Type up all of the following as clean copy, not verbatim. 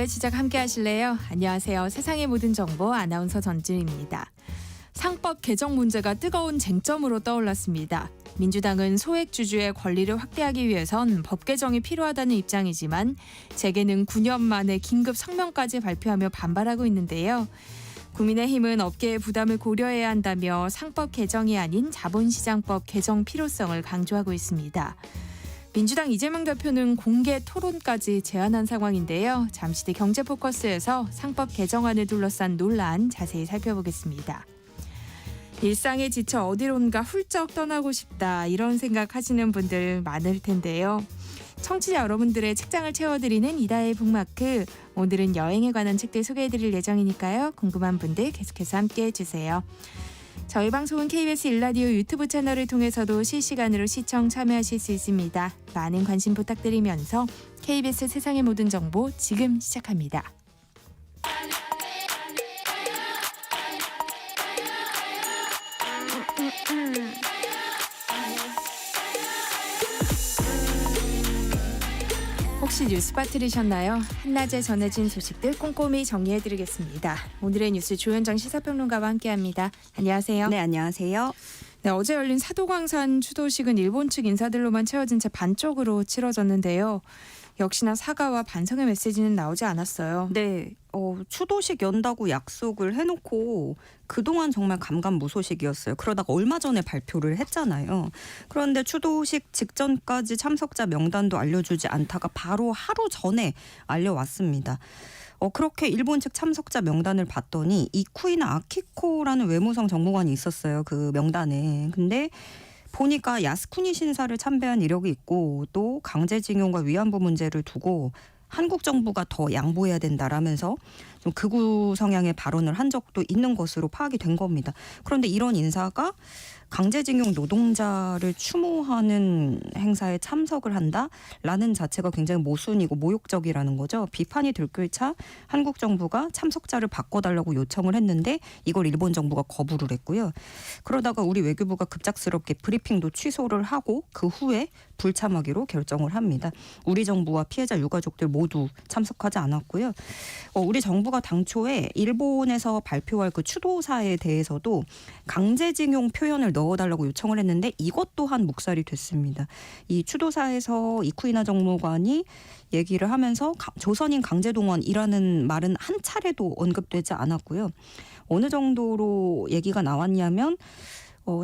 오늘의 시작 함께 하실래요? 안녕하세요. 세상의 모든 정보 아나운서 전주입니다. 상법 개정 문제가 뜨거운 쟁점으로 떠올랐습니다. 민주당은 소액주주의 권리를 확대하기 위해선 법 개정이 필요하다는 입장이지만 재계는 9년 만에 긴급 성명까지 발표하며 반발하고 있는데요. 국민의힘은 업계의 부담을 고려해야 한다며 상법 개정이 아닌 자본시장법 개정 필요성을 강조하고 있습니다. 민주당 이재명 대표는 공개 토론까지 제안한 상황인데요. 잠시 뒤 경제포커스에서 상법 개정안을 둘러싼 논란 자세히 살펴보겠습니다. 일상에 지쳐 어디론가 훌쩍 떠나고 싶다 이런 생각하시는 분들 많을 텐데요. 청취자 여러분들의 책장을 채워드리는 이다의 북마크, 오늘은 여행에 관한 책들 소개해드릴 예정이니까요. 궁금한 분들 계속해서 함께해 주세요. 저희 방송은 KBS 1라디오 유튜브 채널을 통해서도 실시간으로 시청 참여하실 수 있습니다. 많은 관심 부탁드리면서 KBS 세상의 모든 정보 지금 시작합니다. 혹시 뉴스 빠뜨리셨나요? 한낮에 전해진 소식들 꼼꼼히 정리해드리겠습니다. 오늘의 뉴스 조현정 시사평론가와 함께합니다. 안녕하세요. 네, 안녕하세요. 네, 어제 열린 사도광산 추도식은 일본 측 인사들로만 채워진 채 반쪽으로 치러졌는데요. 역시나 사과와 반성의 메시지는 나오지 않았어요. 네, 추도식 연다고 약속을 해놓고 그동안 정말 감감무소식이었어요. 그러다가 얼마 전에 발표를 했잖아요. 그런데 추도식 직전까지 참석자 명단도 알려주지 않다가 바로 하루 전에 알려왔습니다. 그렇게 일본 측 참석자 명단을 봤더니 이쿠이나 아키코라는 외무성 정무관이 있었어요. 그 명단에. 근데 보니까 야스쿠니 신사를 참배한 이력이 있고 또 강제징용과 위안부 문제를 두고 한국 정부가 더 양보해야 된다라면서 좀 극우 성향의 발언을 한 적도 있는 것으로 파악이 된 겁니다. 그런데 이런 인사가 강제징용 노동자를 추모하는 행사에 참석을 한다라는 자체가 굉장히 모순이고 모욕적이라는 거죠. 비판이 들끓자 한국 정부가 참석자를 바꿔달라고 요청을 했는데 이걸 일본 정부가 거부를 했고요. 그러다가 우리 외교부가 급작스럽게 브리핑도 취소를 하고 그 후에 불참하기로 결정을 합니다. 우리 정부와 피해자 유가족들 모두 참석하지 않았고요. 우리 정부가 당초에 일본에서 발표할 그 추도사에 대해서도 강제징용 표현을 넣어달라고 요청을 했는데 이것 또한 묵살이 됐습니다. 이 추도사에서 이쿠이나 정무관이 얘기를 하면서 조선인 강제동원이라는 말은 한 차례도 언급되지 않았고요. 어느 정도로 얘기가 나왔냐면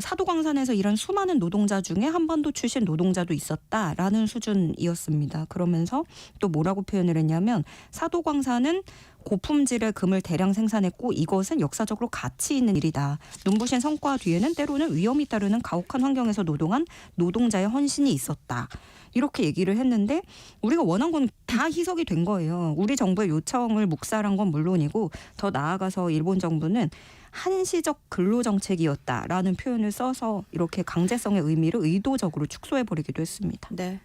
사도광산에서 일한 수많은 노동자 중에 한반도 출신 노동자도 있었다라는 수준이었습니다. 그러면서 또 뭐라고 표현을 했냐면 사도광산은 고품질의 금을 대량 생산했고 이것은 역사적으로 가치 있는 일이다. 눈부신 성과 뒤에는 때로는 위험이 따르는 가혹한 환경에서 노동한 노동자의 헌신이 있었다. 이렇게 얘기를 했는데 우리가 원한 건 다 희석이 된 거예요. 우리 정부의 요청을 묵살한 건 물론이고 더 나아가서 일본 정부는 한시적 근로정책이었다라는 표현을 써서 이렇게 강제성의 의미를 의도적으로 축소해버리기도 했습니다. 네.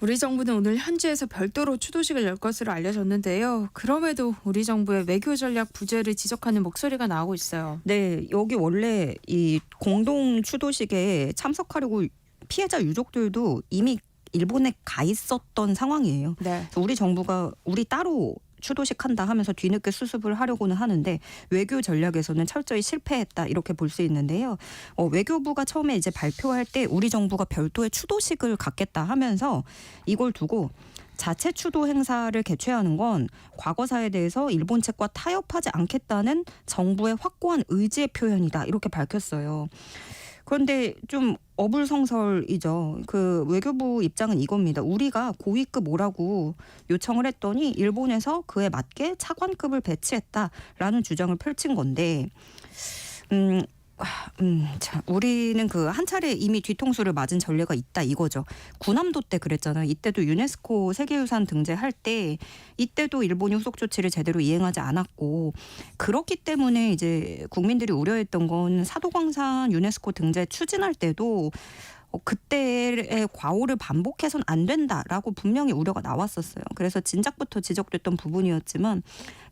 우리 정부는 오늘 현지에서 별도로 추도식을 열 것으로 알려졌는데요. 그럼에도 우리 정부의 외교 전략 부재를 지적하는 목소리가 나오고 있어요. 네, 여기 원래 이 공동 추도식에 참석하려고 피해자 유족들도 이미 일본에 가 있었던 상황이에요. 네. 우리 정부가 우리 따로 추도식 한다 하면서 뒤늦게 수습을 하려고는 하는데 외교 전략에서는 철저히 실패했다 이렇게 볼 수 있는데요. 외교부가 처음에 이제 발표할 때 우리 정부가 별도의 추도식을 갖겠다 하면서 이걸 두고 자체 추도 행사를 개최하는 건 과거사에 대해서 일본 측과 타협하지 않겠다는 정부의 확고한 의지의 표현이다 이렇게 밝혔어요. 그런데 좀 어불성설이죠. 그 외교부 입장은 이겁니다. 우리가 고위급 오라고 요청을 했더니 일본에서 그에 맞게 차관급을 배치했다라는 주장을 펼친 건데 자, 우리는 그 한 차례 이미 뒤통수를 맞은 전례가 있다 이거죠. 군함도 때 그랬잖아요. 이때도 유네스코 세계유산 등재할 때 이때도 일본이 후속 조치를 제대로 이행하지 않았고 그렇기 때문에 이제 국민들이 우려했던 건 사도광산 유네스코 등재 추진할 때도 그때의 과오를 반복해서는 안 된다라고 분명히 우려가 나왔었어요. 그래서 진작부터 지적됐던 부분이었지만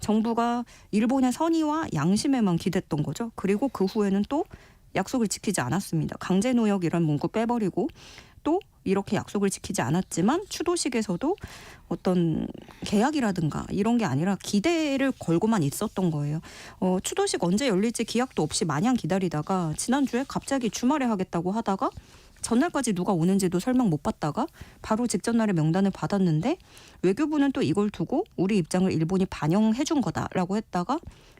정부가 일본의 선의와 양심에만 기댔던 거죠. 그리고 그 후에는 또 약속을 지키지 않았습니다. 강제노역이란 문구 빼버리고 또 이렇게 약속을 지키지 않았지만 추도식에서도 어떤 계약이라든가 이런 게 아니라 기대를 걸고만 있었던 거예요. 추도식 언제 열릴지 기약도 없이 마냥 기다리다가 지난주에 갑자기 주말에 하겠다고 하다가 전날까지 누가 오는지도 설명 못 받다가 바로 직전 날에 명단을 받았는데 외교부는 또 이걸 두고 우리 입장을 일본이 반영해 준 거다라고 했다가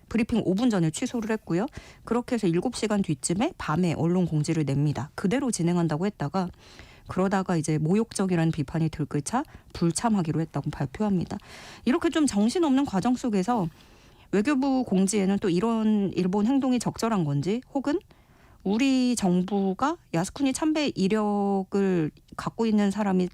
브리핑 5분 전에 취소를 했고요. 그렇게 해서 7시간 뒤쯤에 밤에 언론 공지를 냅니다. 그대로 진행한다고 했다가 그러다가 이제 모욕적이라는 비판이 들끓자 불참하기로 했다고 발표합니다. 이렇게 좀 정신없는 과정 속에서 외교부 공지에는 또 이런 일본 행동이 적절한 건지 혹은 우리 정부가 야스쿠니 참배 이력을 갖고 있는 사람이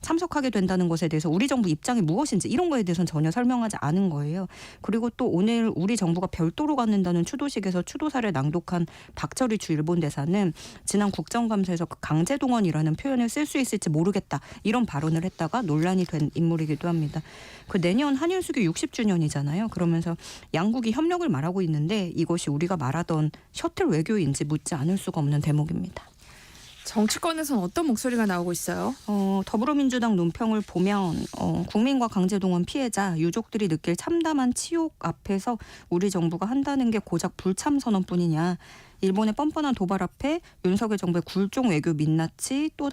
참석하게 된다는 것에 대해서 우리 정부 입장이 무엇인지 이런 거에 대해서는 전혀 설명하지 않은 거예요. 그리고 또 오늘 우리 정부가 별도로 갖는다는 추도식에서 추도사를 낭독한 박철희 주 일본 대사는 지난 국정감사에서 강제 동원이라는 표현을 쓸 수 있을지 모르겠다 이런 발언을 했다가 논란이 된 인물이기도 합니다. 그 내년 한일 수교 60주년이잖아요. 그러면서 양국이 협력을 말하고 있는데 이것이 우리가 말하던 셔틀 외교인지 묻지 않을 수가 없는 대목입니다. 정치권에서는 어떤 목소리가 나오고 있어요? 더불어민주당 논평을 보면 국민과 강제동원 피해자 유족들이 느낄 참담한 치욕 앞에서 우리 정부가 한다는 게 고작 불참 선언뿐이냐. 일본의 뻔뻔한 도발 앞에 윤석열 정부의 굴종 외교 민낯이 또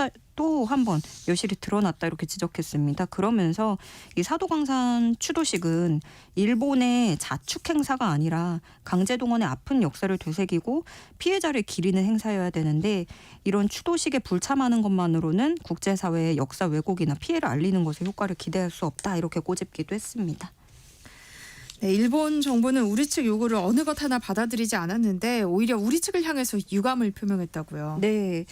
한 번 여실히 드러났다 이렇게 지적했습니다. 그러면서 이 사도광산 추도식은 일본의 자축 행사가 아니라 강제동원의 아픈 역사를 되새기고 피해자를 기리는 행사여야 되는데 이런 추도식에 불참하는 것만으로는 국제사회의 역사 왜곡이나 피해를 알리는 것에 효과를 기대할 수 없다 이렇게 꼬집기도 했습니다. 네, 일본 정부는 우리 측 요구를 어느 것 하나 받아들이지 않았는데 오히려 우리 측을 향해서 유감을 표명했다고요. 네.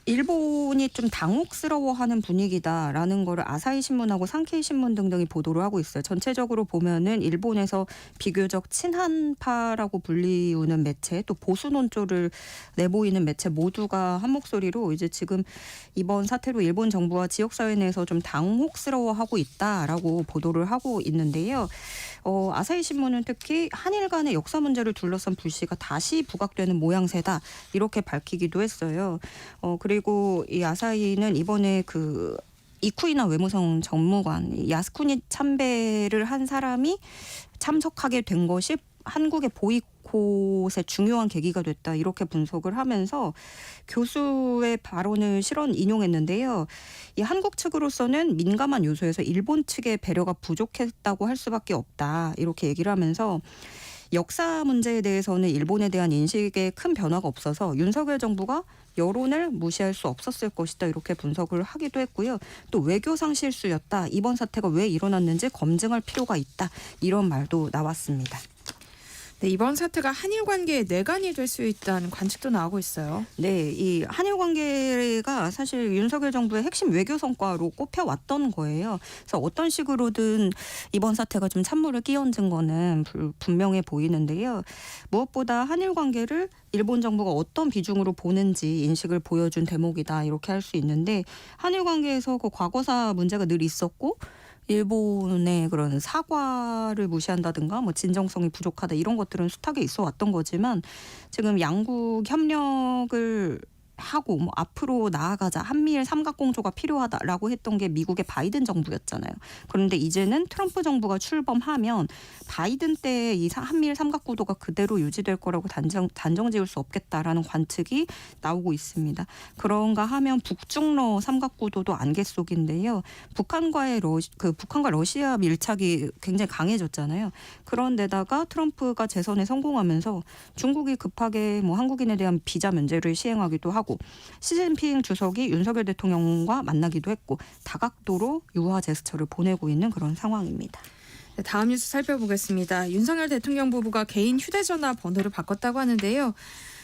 일본이 좀 당혹스러워하는 분위기다라는 거를 아사히 신문하고 산케이 신문 등등이 보도를 하고 있어요. 전체적으로 보면은 일본에서 비교적 친한파라고 불리우는 매체 또 보수 논조를 내보이는 매체 모두가 한 목소리로 이제 지금 이번 사태로 일본 정부와 지역사회 내에서 좀 당혹스러워하고 있다라고 보도를 하고 있는데요. 아사히 신문은 특히 한일 간의 역사 문제를 둘러싼 불씨가 다시 부각되는 모양새다 이렇게 밝히기도 했어요. 그리고 이 아사히는 이번에 그 이쿠이나 외무성 전무관 야스쿠니 참배를 한 사람이 참석하게 된 것이 한국의 보이콧의 중요한 계기가 됐다 이렇게 분석을 하면서 교수의 발언을 실언 인용했는데요. 이 한국 측으로서는 민감한 요소에서 일본 측의 배려가 부족했다고 할 수밖에 없다 이렇게 얘기를 하면서 역사 문제에 대해서는 일본에 대한 인식에 큰 변화가 없어서 윤석열 정부가 여론을 무시할 수 없었을 것이다 이렇게 분석을 하기도 했고요. 또 외교상 실수였다. 이번 사태가 왜 일어났는지 검증할 필요가 있다. 이런 말도 나왔습니다. 네, 이번 사태가 한일 관계의 뇌관이 될 수 있다는 관측도 나오고 있어요. 네, 이 한일 관계가 사실 윤석열 정부의 핵심 외교 성과로 꼽혀왔던 거예요. 그래서 어떤 식으로든 이번 사태가 좀 찬물을 끼얹은 거는 분명해 보이는데요. 무엇보다 한일 관계를 일본 정부가 어떤 비중으로 보는지 인식을 보여준 대목이다 이렇게 할 수 있는데 한일 관계에서 그 과거사 문제가 늘 있었고 일본의 그런 사과를 무시한다든가 뭐 진정성이 부족하다 이런 것들은 숱하게 있어 왔던 거지만 지금 양국 협력을 하고 뭐 앞으로 나아가자 한미일 삼각공조가 필요하다라고 했던 게 미국의 바이든 정부였잖아요. 그런데 이제는 트럼프 정부가 출범하면 바이든 때 이 한미일 삼각구도가 그대로 유지될 거라고 단정 지을 수 없겠다라는 관측이 나오고 있습니다. 그런가 하면 북중러 삼각구도도 안개 속인데요. 북한과 러시아 밀착이 굉장히 강해졌잖아요. 그런데다가 트럼프가 재선에 성공하면서 중국이 급하게 뭐 한국인에 대한 비자 면제를 시행하기도 하고 시진핑 주석이 윤석열 대통령과 만나기도 했고 다각도로 유화 제스처를 보내고 있는 그런 상황입니다. 네, 다음 뉴스 살펴보겠습니다. 윤석열 대통령 부부가 개인 휴대전화 번호를 바꿨다고 하는데요.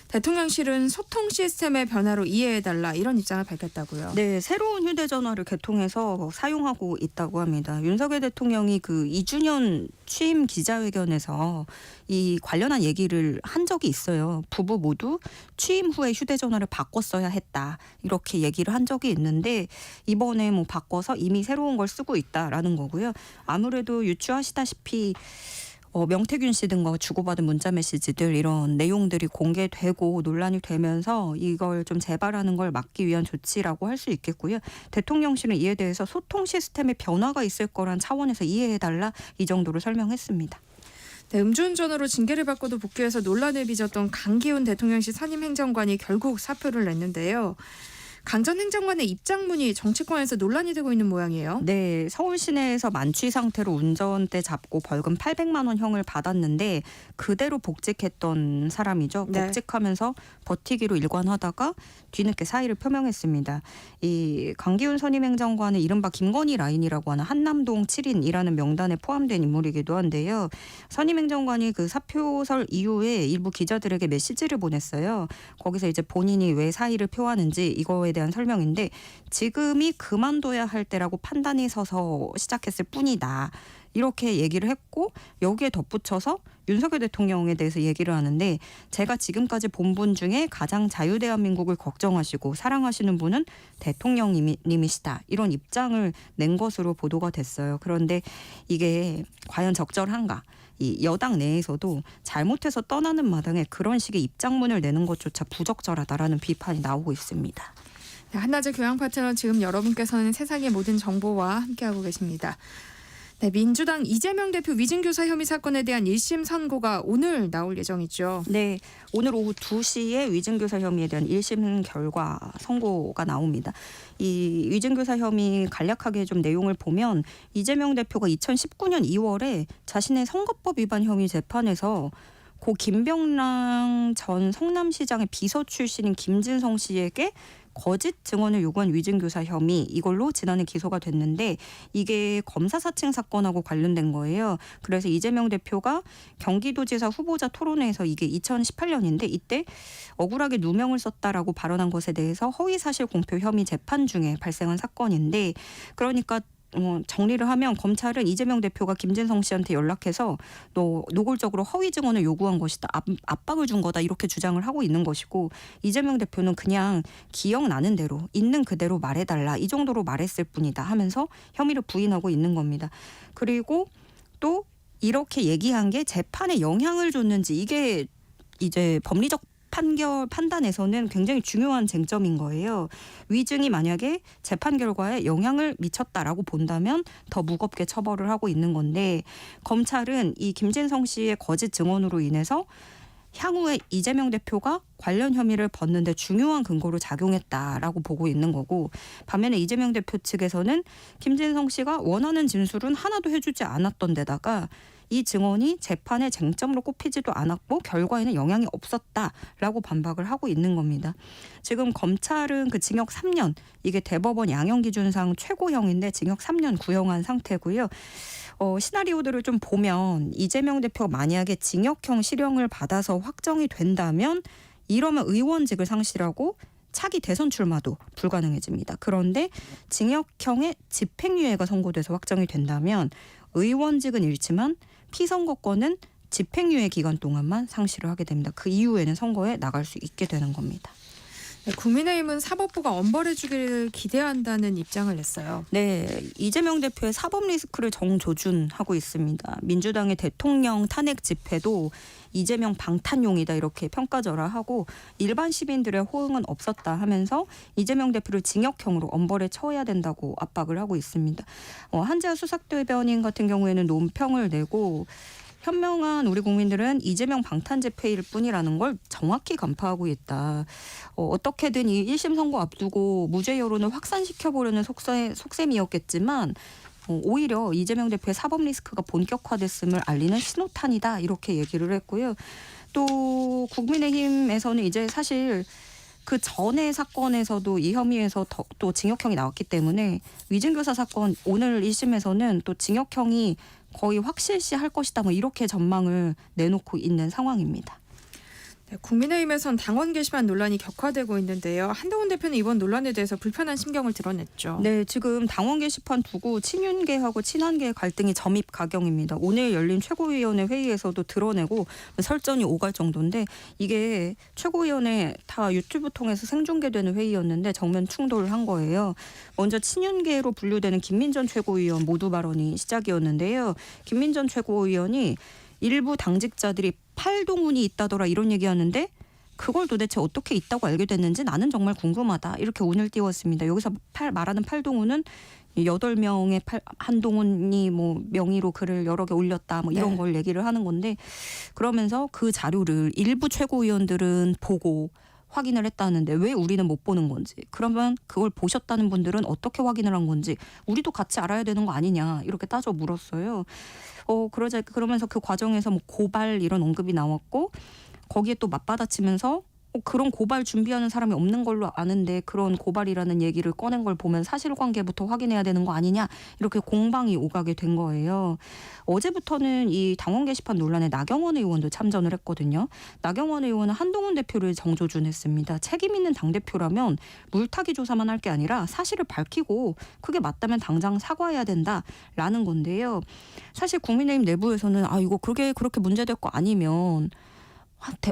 대통령실은 소통 시스템의 변화로 이해해달라 이런 입장을 밝혔다고요. 네, 새로운 휴대전화를 개통해서 사용하고 있다고 합니다. 윤석열 대통령이 그 2주년 취임 기자회견에서 이 관련한 얘기를 한 적이 있어요. 부부 모두 취임 후에 휴대전화를 바꿨어야 했다. 이렇게 얘기를 한 적이 있는데 이번에 뭐 바꿔서 이미 새로운 걸 쓰고 있다라는 거고요. 아무래도 유추하시다시피 명태균 씨 등과 주고받은 문자 메시지들 이런 내용들이 공개되고 논란이 되면서 이걸 좀 재발하는 걸 막기 위한 조치라고 할 수 있겠고요. 대통령실은 이에 대해서 소통 시스템에 변화가 있을 거란 차원에서 이해해달라 이 정도로 설명했습니다. 네, 음주운전으로 징계를 받고도 복귀해서 논란을 빚었던 강기훈 대통령실 선임 행정관이 결국 사표를 냈는데요. 강 전 행정관의 입장문이 정치권에서 논란이 되고 있는 모양이에요. 네, 서울 시내에서 만취 상태로 운전대 잡고 벌금 800만 원 형을 받았는데 그대로 복직했던 사람이죠. 네. 복직하면서 버티기로 일관하다가 뒤늦게 사의를 표명했습니다. 이 강기훈 선임 행정관은 이른바 김건희 라인이라고 하는 한남동 7인이라는 명단에 포함된 인물이기도 한데요. 선임 행정관이 그 사표설 이후에 일부 기자들에게 메시지를 보냈어요. 거기서 이제 본인이 왜 사의를 표하는지 이거에 대한 설명인데 지금이 그만둬야 할 때라고 판단이 서서 시작했을 뿐이다. 이렇게 얘기를 했고 여기에 덧붙여서 윤석열 대통령에 대해서 얘기를 하는데 제가 지금까지 본 분 중에 가장 자유대한민국을 걱정하시고 사랑하시는 분은 대통령님이시다. 이런 입장을 낸 것으로 보도가 됐어요. 그런데 이게 과연 적절한가? 이 여당 내에서도 잘못해서 떠나는 마당에 그런 식의 입장문을 내는 것조차 부적절하다라는 비판이 나오고 있습니다. 네, 한낮의 교양 파트너 지금 여러분께서는 세상의 모든 정보와 함께하고 계십니다. 네, 민주당 이재명 대표 위증교사 혐의 사건에 대한 1심 선고가 오늘 나올 예정이죠. 네, 오늘 오후 2시에 위증교사 혐의에 대한 1심 결과 선고가 나옵니다. 이 위증교사 혐의 간략하게 좀 내용을 보면 이재명 대표가 2019년 2월에 자신의 선거법 위반 혐의 재판에서 고 김병랑 전 성남시장의 비서 출신인 김진성 씨에게 거짓 증언을 요구한 위증교사 혐의 이걸로 지난해 기소가 됐는데 이게 검사 사칭 사건하고 관련된 거예요. 그래서 이재명 대표가 경기도지사 후보자 토론회에서 이게 2018년인데 이때 억울하게 누명을 썼다라고 발언한 것에 대해서 허위사실 공표 혐의 재판 중에 발생한 사건인데 그러니까 정리를 하면 검찰은 이재명 대표가 김진성 씨한테 연락해서 너 노골적으로 허위 증언을 요구한 것이다. 압박을 준 거다. 이렇게 주장을 하고 있는 것이고 이재명 대표는 그냥 기억나는 대로 있는 그대로 말해달라. 이 정도로 말했을 뿐이다 하면서 혐의를 부인하고 있는 겁니다. 그리고 또 이렇게 얘기한 게 재판에 영향을 줬는지 이게 이제 법리적 판단에서는 굉장히 중요한 쟁점인 거예요. 위증이 만약에 재판 결과에 영향을 미쳤다라고 본다면 더 무겁게 처벌을 하고 있는 건데 검찰은 이 김진성 씨의 거짓 증언으로 인해서 향후에 이재명 대표가 관련 혐의를 벗는데 중요한 근거로 작용했다라고 보고 있는 거고 반면에 이재명 대표 측에서는 김진성 씨가 원하는 진술은 하나도 해주지 않았던 데다가 이 증언이 재판의 쟁점으로 꼽히지도 않았고 결과에는 영향이 없었다라고 반박을 하고 있는 겁니다. 지금 검찰은 그 징역 3년 이게 대법원 양형기준상 최고형인데 징역 3년 구형한 상태고요. 시나리오들을 좀 보면 이재명 대표가 만약에 징역형 실형을 받아서 확정이 된다면 이러면 의원직을 상실하고 차기 대선 출마도 불가능해집니다. 그런데 징역형의 집행유예가 선고돼서 확정이 된다면 의원직은 잃지만 피선거권은 집행유예 기간 동안만 상실을 하게 됩니다. 그 이후에는 선거에 나갈 수 있게 되는 겁니다. 네, 국민의힘은 사법부가 엄벌해 주기를 기대한다는 입장을 냈어요. 네, 이재명 대표의 사법 리스크를 정조준하고 있습니다. 민주당의 대통령 탄핵 집회도 이재명 방탄용이다 이렇게 평가절하하고 일반 시민들의 호응은 없었다 하면서 이재명 대표를 징역형으로 엄벌에 처해야 된다고 압박을 하고 있습니다. 한재화 수석대변인 같은 경우에는 논평을 내고 현명한 우리 국민들은 이재명 방탄재패일 뿐이라는 걸 정확히 간파하고 있다. 어떻게든 이 1심 선고 앞두고 무죄 여론을 확산시켜보려는 속셈이었겠지만 오히려 이재명 대표의 사법 리스크가 본격화됐음을 알리는 신호탄이다 이렇게 얘기를 했고요. 또 국민의힘에서는 이제 사실 그 전의 사건에서도 이 혐의에서 또 징역형이 나왔기 때문에 위증교사 사건 오늘 1심에서는 또 징역형이 거의 확실시할 것이다 뭐 이렇게 전망을 내놓고 있는 상황입니다. 네, 국민의힘에선 당원 게시판 논란이 격화되고 있는데요. 한동훈 대표는 이번 논란에 대해서 불편한 심경을 드러냈죠. 네, 지금 당원 게시판 두고 친윤계하고 친한계의 갈등이 점입가경입니다. 오늘 열린 최고위원회 회의에서도 드러내고 설전이 오갈 정도인데 이게 최고위원회 다 유튜브 통해서 생중계되는 회의였는데 정면 충돌을 한 거예요. 먼저 친윤계로 분류되는 김민전 최고위원 모두 발언이 시작이었는데요. 김민전 최고위원이 일부 당직자들이 팔동훈이 있다더라 이런 얘기하는데 그걸 도대체 어떻게 있다고 알게 됐는지 나는 정말 궁금하다. 이렇게 운을 띄웠습니다. 여기서 말하는 팔동훈은 8명의 한동훈이 뭐 명의로 글을 여러 개 올렸다 뭐 이런 네. 걸 얘기를 하는 건데 그러면서 그 자료를 일부 최고위원들은 보고 확인을 했다는데 왜 우리는 못 보는 건지 그러면 그걸 보셨다는 분들은 어떻게 확인을 한 건지 우리도 같이 알아야 되는 거 아니냐 이렇게 따져 물었어요. 그러면서 그 과정에서 뭐 고발 이런 언급이 나왔고 거기에 또 맞받아치면서 그런 고발 준비하는 사람이 없는 걸로 아는데 그런 고발이라는 얘기를 꺼낸 걸 보면 사실관계부터 확인해야 되는 거 아니냐 이렇게 공방이 오가게 된 거예요. 어제부터는 이 당원 게시판 논란에 나경원 의원도 참전을 했거든요. 나경원 의원은 한동훈 대표를 정조준했습니다. 책임 있는 당대표라면 물타기 조사만 할 게 아니라 사실을 밝히고 그게 맞다면 당장 사과해야 된다라는 건데요. 사실 국민의힘 내부에서는 이거 그렇게 문제될 거 아니면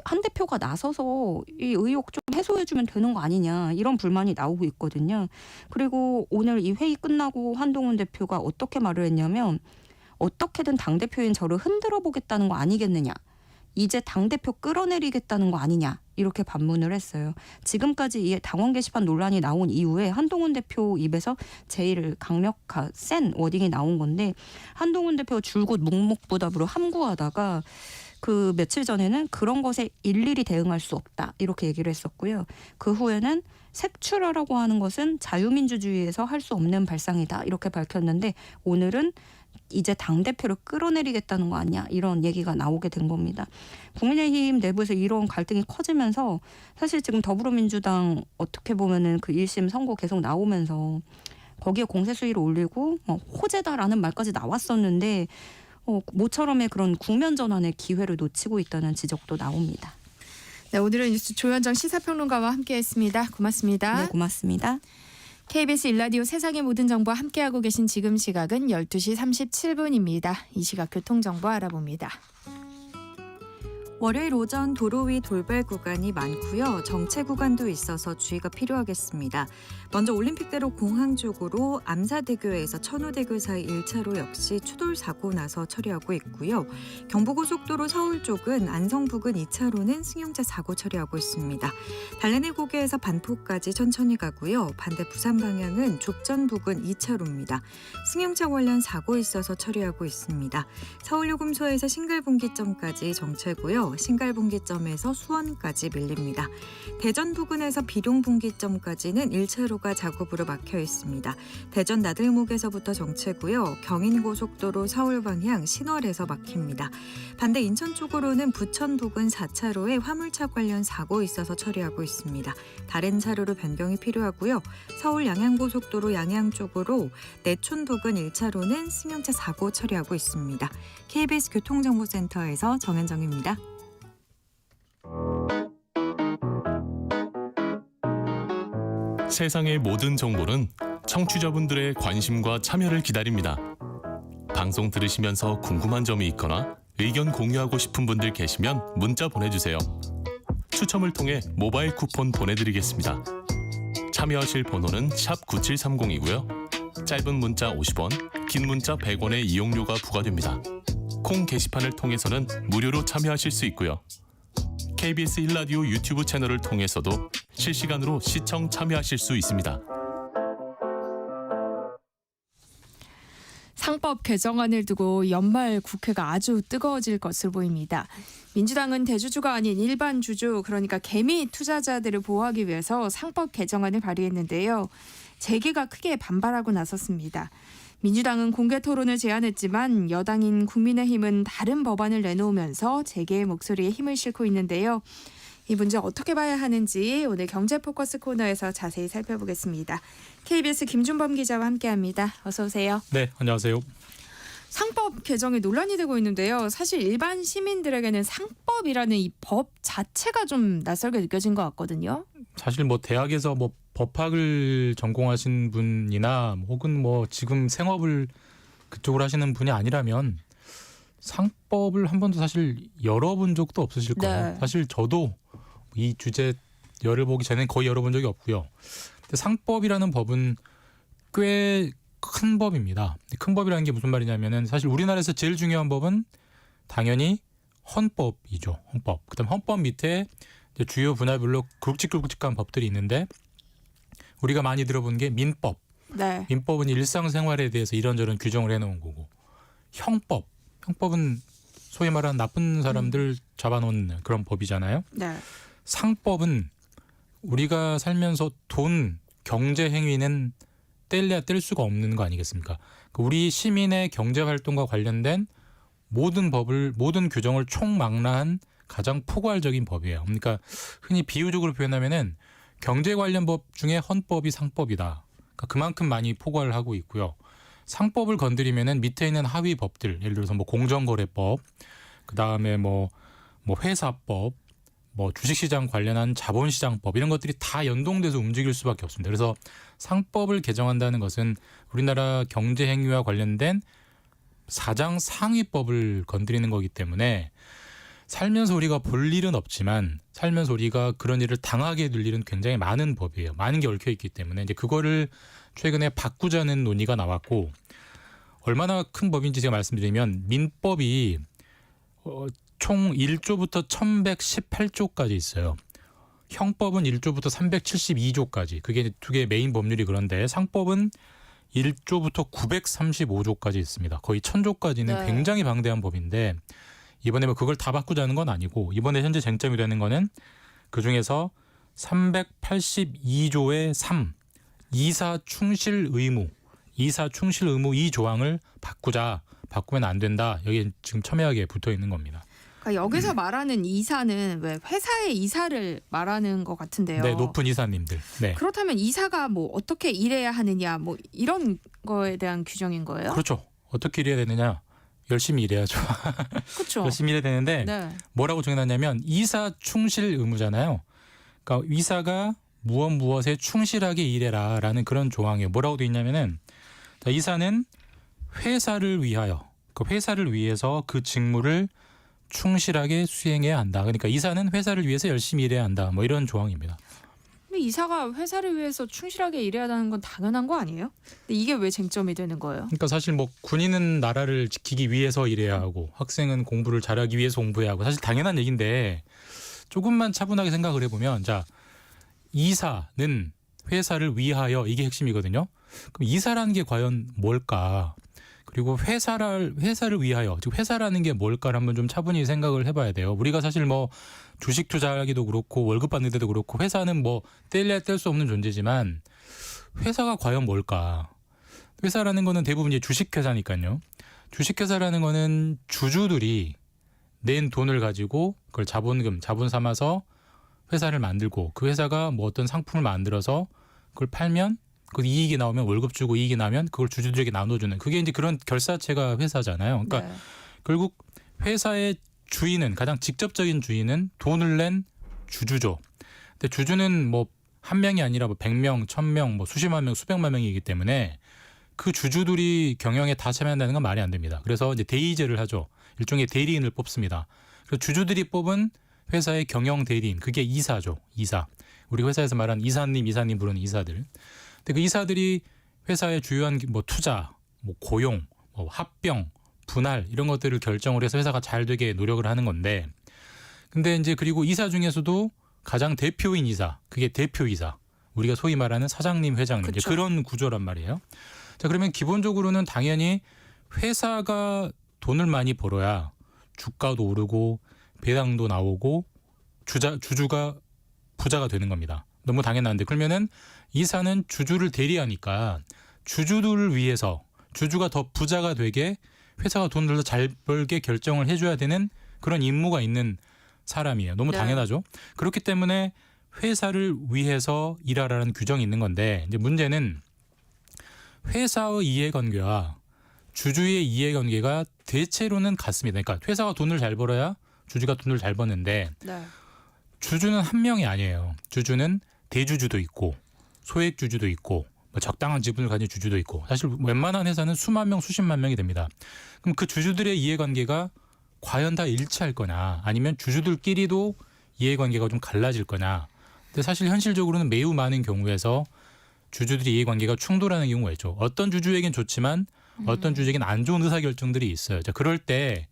한 대표가 나서서 이 의혹 좀 해소해주면 되는 거 아니냐 이런 불만이 나오고 있거든요. 그리고 오늘 이 회의 끝나고 한동훈 대표가 어떻게 말을 했냐면 어떻게든 당대표인 저를 흔들어 보겠다는 거 아니겠느냐. 이제 당대표 끌어내리겠다는 거 아니냐 이렇게 반문을 했어요. 지금까지 이 당원 게시판 논란이 나온 이후에 한동훈 대표 입에서 제일 강력한 센 워딩이 나온 건데 한동훈 대표 줄곧 묵묵부답으로 함구하다가 그 며칠 전에는 그런 것에 일일이 대응할 수 없다 이렇게 얘기를 했었고요. 그 후에는 색출하라고 하는 것은 자유민주주의에서 할 수 없는 발상이다 이렇게 밝혔는데 오늘은 이제 당대표를 끌어내리겠다는 거 아니냐 이런 얘기가 나오게 된 겁니다. 국민의힘 내부에서 이런 갈등이 커지면서 사실 지금 더불어민주당 어떻게 보면은 그 1심 선고 계속 나오면서 거기에 공세 수위를 올리고 호재다라는 말까지 나왔었는데 모처럼의 그런 국면 전환의 기회를 놓치고 있다는 지적도 나옵니다. 네, 오늘은 뉴스 조현정 시사평론가와 함께했습니다. 고맙습니다. 네, 고맙습니다. KBS 일라디오 세상의 모든 정보 함께하고 계신 지금 시각은 12시 37분입니다. 이 시각 교통정보 알아봅니다. 월요일 오전 도로 위 돌발 구간이 많고요. 정체 구간도 있어서 주의가 필요하겠습니다. 먼저 올림픽대로 공항 쪽으로 암사대교에서 천호대교 사이 1차로 역시 추돌 사고 나서 처리하고 있고요. 경부고속도로 서울 쪽은 안성 부근 2차로는 승용차 사고 처리하고 있습니다. 달래내 고개에서 반포까지 천천히 가고요. 반대 부산 방향은 족전 부근 2차로입니다. 승용차 관련 사고 있어서 처리하고 있습니다. 서울요금소에서 신갈분기점까지 정체고요. 신갈분기점에서 수원까지 밀립니다. 대전 부근에서 비룡분기점까지는 1차로가 작업으로 막혀 있습니다. 대전 나들목에서부터 정체고요. 경인고속도로 서울 방향 신월에서 막힙니다. 반대 인천 쪽으로는 부천 부근 4차로에 화물차 관련 사고 있어서 처리하고 있습니다. 다른 차로로 변경이 필요하고요. 서울 양양고속도로 양양 쪽으로 내촌 부근 1차로는 승용차 사고 처리하고 있습니다. KBS 교통정보센터에서 정현정입니다. 세상의 모든 정보는 청취자분들의 관심과 참여를 기다립니다. 방송 들으시면서 궁금한 점이 있거나 의견 공유하고 싶은 분들 계시면 문자 보내주세요. 추첨을 통해 모바일 쿠폰 보내드리겠습니다. 참여하실 번호는 샵 9730이고요. 짧은 문자 50원, 긴 문자 100원의 이용료가 부과됩니다. 콩 게시판을 통해서는 무료로 참여하실 수 있고요. KBS 1라디오 유튜브 채널을 통해서도 실시간으로 시청 참여하실 수 있습니다. 상법 개정안을 두고 연말 국회가 아주 뜨거워질 것으로 보입니다. 민주당은 대주주가 아닌 일반 주주, 그러니까 개미 투자자들을 보호하기 위해서 상법 개정안을 발의했는데요. 재계가 크게 반발하고 나섰습니다. 민주당은 공개 토론을 제안했지만 여당인 국민의힘은 다른 법안을 내놓으면서 재계의 목소리에 힘을 싣고 있는데요. 이 문제 어떻게 봐야 하는지 오늘 경제 포커스 코너에서 자세히 살펴보겠습니다. KBS 김준범 기자와 함께합니다. 어서 오세요. 네, 안녕하세요. 상법 개정이 논란이 되고 있는데요. 사실 일반 시민들에게는 상법이라는 이 법 자체가 좀 낯설게 느껴진 것 같거든요. 사실 뭐 대학에서 뭐 법학을 전공하신 분이나 혹은 뭐 지금 생업을 그쪽으로 하시는 분이 아니라면 상법을 한 번도 사실 열어본 적도 없으실 거예요. 네. 사실 저도 이 주제 열어보기 전에 거의 열어본 적이 없고요. 근데 상법이라는 법은 꽤 큰 법입니다. 큰 법이라는 게 무슨 말이냐면은 사실 우리나라에서 제일 중요한 법은 당연히 헌법이죠. 헌법. 그다음 헌법 밑에 이제 주요 분야별로 굵직굵직한 법들이 있는데 우리가 많이 들어본 게 민법. 네. 민법은 일상생활에 대해서 이런저런 규정을 해놓은 거고 형법. 형법은 소위 말하는 나쁜 사람들 잡아놓는 그런 법이잖아요. 네. 상법은 우리가 살면서 돈, 경제 행위는 뗄래야 뗄 수가 없는 거 아니겠습니까? 우리 시민의 경제 활동과 관련된 모든 법을 모든 규정을 총망라한 가장 포괄적인 법이에요. 그러니까 흔히 비유적으로 표현하면은 경제 관련 법 중에 헌법이 상법이다. 그러니까 그만큼 많이 포괄을 하고 있고요. 상법을 건드리면은 밑에 있는 하위 법들, 예를 들어서 뭐 공정거래법, 그 다음에 뭐 회사법, 뭐 주식시장 관련한 자본시장법 이런 것들이 다 연동돼서 움직일 수밖에 없습니다. 그래서 상법을 개정한다는 것은 우리나라 경제 행위와 관련된 사장 상위법을 건드리는 거기 때문에 살면서 우리가 볼 일은 없지만 살면서 우리가 그런 일을 당하게 될 일은 굉장히 많은 법이에요. 많은 게 얽혀 있기 때문에 이제 그거를 최근에 바꾸자는 논의가 나왔고 얼마나 큰 법인지 제가 말씀드리면 민법이 총 1조부터 1118조까지 있어요. 형법은 1조부터 372조까지. 그게 두 개의 메인 법률이 그런데 상법은 1조부터 935조까지 있습니다. 거의 1000조까지는 네. 굉장히 방대한 법인데 이번에 뭐 그걸 다 바꾸자는 건 아니고 이번에 현재 쟁점이 되는 거는 그중에서 382조의 3 이사 충실 의무 이 조항을 바꾸면 안 된다. 여기 지금 첨예하게 붙어 있는 겁니다. 그러니까 여기서 말하는 이사는 왜 회사의 이사를 말하는 것 같은데요. 네, 높은 이사님들. 네. 그렇다면 이사가 뭐 어떻게 일해야 하느냐 뭐 이런 거에 대한 규정인 거예요? 그렇죠. 어떻게 일해야 되느냐? 열심히 일해야죠. 그렇죠. 열심히 일해야 되는데 네. 뭐라고 정해놨냐면 이사 충실 의무잖아요. 그러니까 이사가 무엇에 충실하게 일해라라는 그런 조항이에요. 뭐라고 돼 있냐면은 자, 이사는 회사를 위하여 그 회사를 위해서 그 직무를 충실하게 수행해야 한다. 그러니까 이사는 회사를 위해서 열심히 일해야 한다. 뭐 이런 조항입니다. 근데 이사가 회사를 위해서 충실하게 일해야 하는 건 당연한 거 아니에요? 근데 이게 왜 쟁점이 되는 거예요? 그러니까 사실 뭐 군인은 나라를 지키기 위해서 일해야 하고 학생은 공부를 잘하기 위해서 공부해야 하고 사실 당연한 얘기인데 조금만 차분하게 생각을 해보면 자 이사는 회사를 위하여 이게 핵심이거든요. 그럼 이사라는 게 과연 뭘까? 그리고 회사를 위하여 즉 회사라는 게 뭘까를 한번 좀 차분히 생각을 해봐야 돼요. 우리가 사실 뭐 주식 투자하기도 그렇고 월급 받는 데도 그렇고 회사는 뭐 뗄래야 뗄 수 없는 존재지만 회사가 과연 뭘까? 회사라는 거는 대부분 이제 주식회사니까요. 주식회사라는 거는 주주들이 낸 돈을 가지고 그걸 자본 삼아서 회사를 만들고 그 회사가 뭐 어떤 상품을 만들어서 그걸 팔면 그 이익이 나오면 월급 주고 이익이 나면 그걸 주주들에게 나눠주는 그게 이제 그런 결사체가 회사잖아요. 그러니까 네. 결국 회사의 주인은 가장 직접적인 주인은 돈을 낸 주주죠. 근데 주주는 뭐 한 명이 아니라 뭐 100명, 1000명, 뭐 수십만 명, 수백만 명이기 때문에 그 주주들이 경영에 다 참여한다는 건 말이 안 됩니다. 그래서 이제 대의제를 하죠. 일종의 대리인을 뽑습니다. 그래서 주주들이 뽑은 회사의 경영 대리인 그게 이사죠. 이사. 우리 회사에서 말하는 이사님 부르는 이사들. 근데 그 이사들이 회사의 주요한 뭐 투자, 뭐 고용, 뭐 합병, 분할 이런 것들을 결정을 해서 회사가 잘 되게 노력을 하는 건데 근데 이제 그리고 이사 중에서도 가장 대표인 이사, 그게 대표이사. 우리가 소위 말하는 사장님, 회장님 이제 그쵸. 그런 구조란 말이에요. 자, 그러면 기본적으로는 당연히 회사가 돈을 많이 벌어야 주가도 오르고 배당도 나오고 주주가 부자가 되는 겁니다. 너무 당연한데 그러면은 이사는 주주를 대리하니까 주주들을 위해서 주주가 더 부자가 되게 회사가 돈을 더 잘 벌게 결정을 해줘야 되는 그런 임무가 있는 사람이에요. 너무 네. 당연하죠. 그렇기 때문에 회사를 위해서 일하라는 규정이 있는 건데 이제 문제는 회사의 이해관계와 주주의 이해관계가 대체로는 같습니다. 그러니까 회사가 돈을 잘 벌어야 주주가 돈을 잘 버는데 네. 주주는 한 명이 아니에요. 주주는 대주주도 있고 소액주주도 있고 뭐 적당한 지분을 가진 주주도 있고 사실 웬만한 회사는 수만 명, 수십만 명이 됩니다. 그럼 그 주주들의 이해관계가 과연 다 일치할 거냐 아니면 주주들끼리도 이해관계가 좀 갈라질 거냐. 근데 사실 현실적으로는 매우 많은 경우에서 주주들의 이해관계가 충돌하는 경우가 있죠. 어떤 주주에겐 좋지만 어떤 주주에겐 안 좋은 의사결정들이 있어요. 자, 그럴 때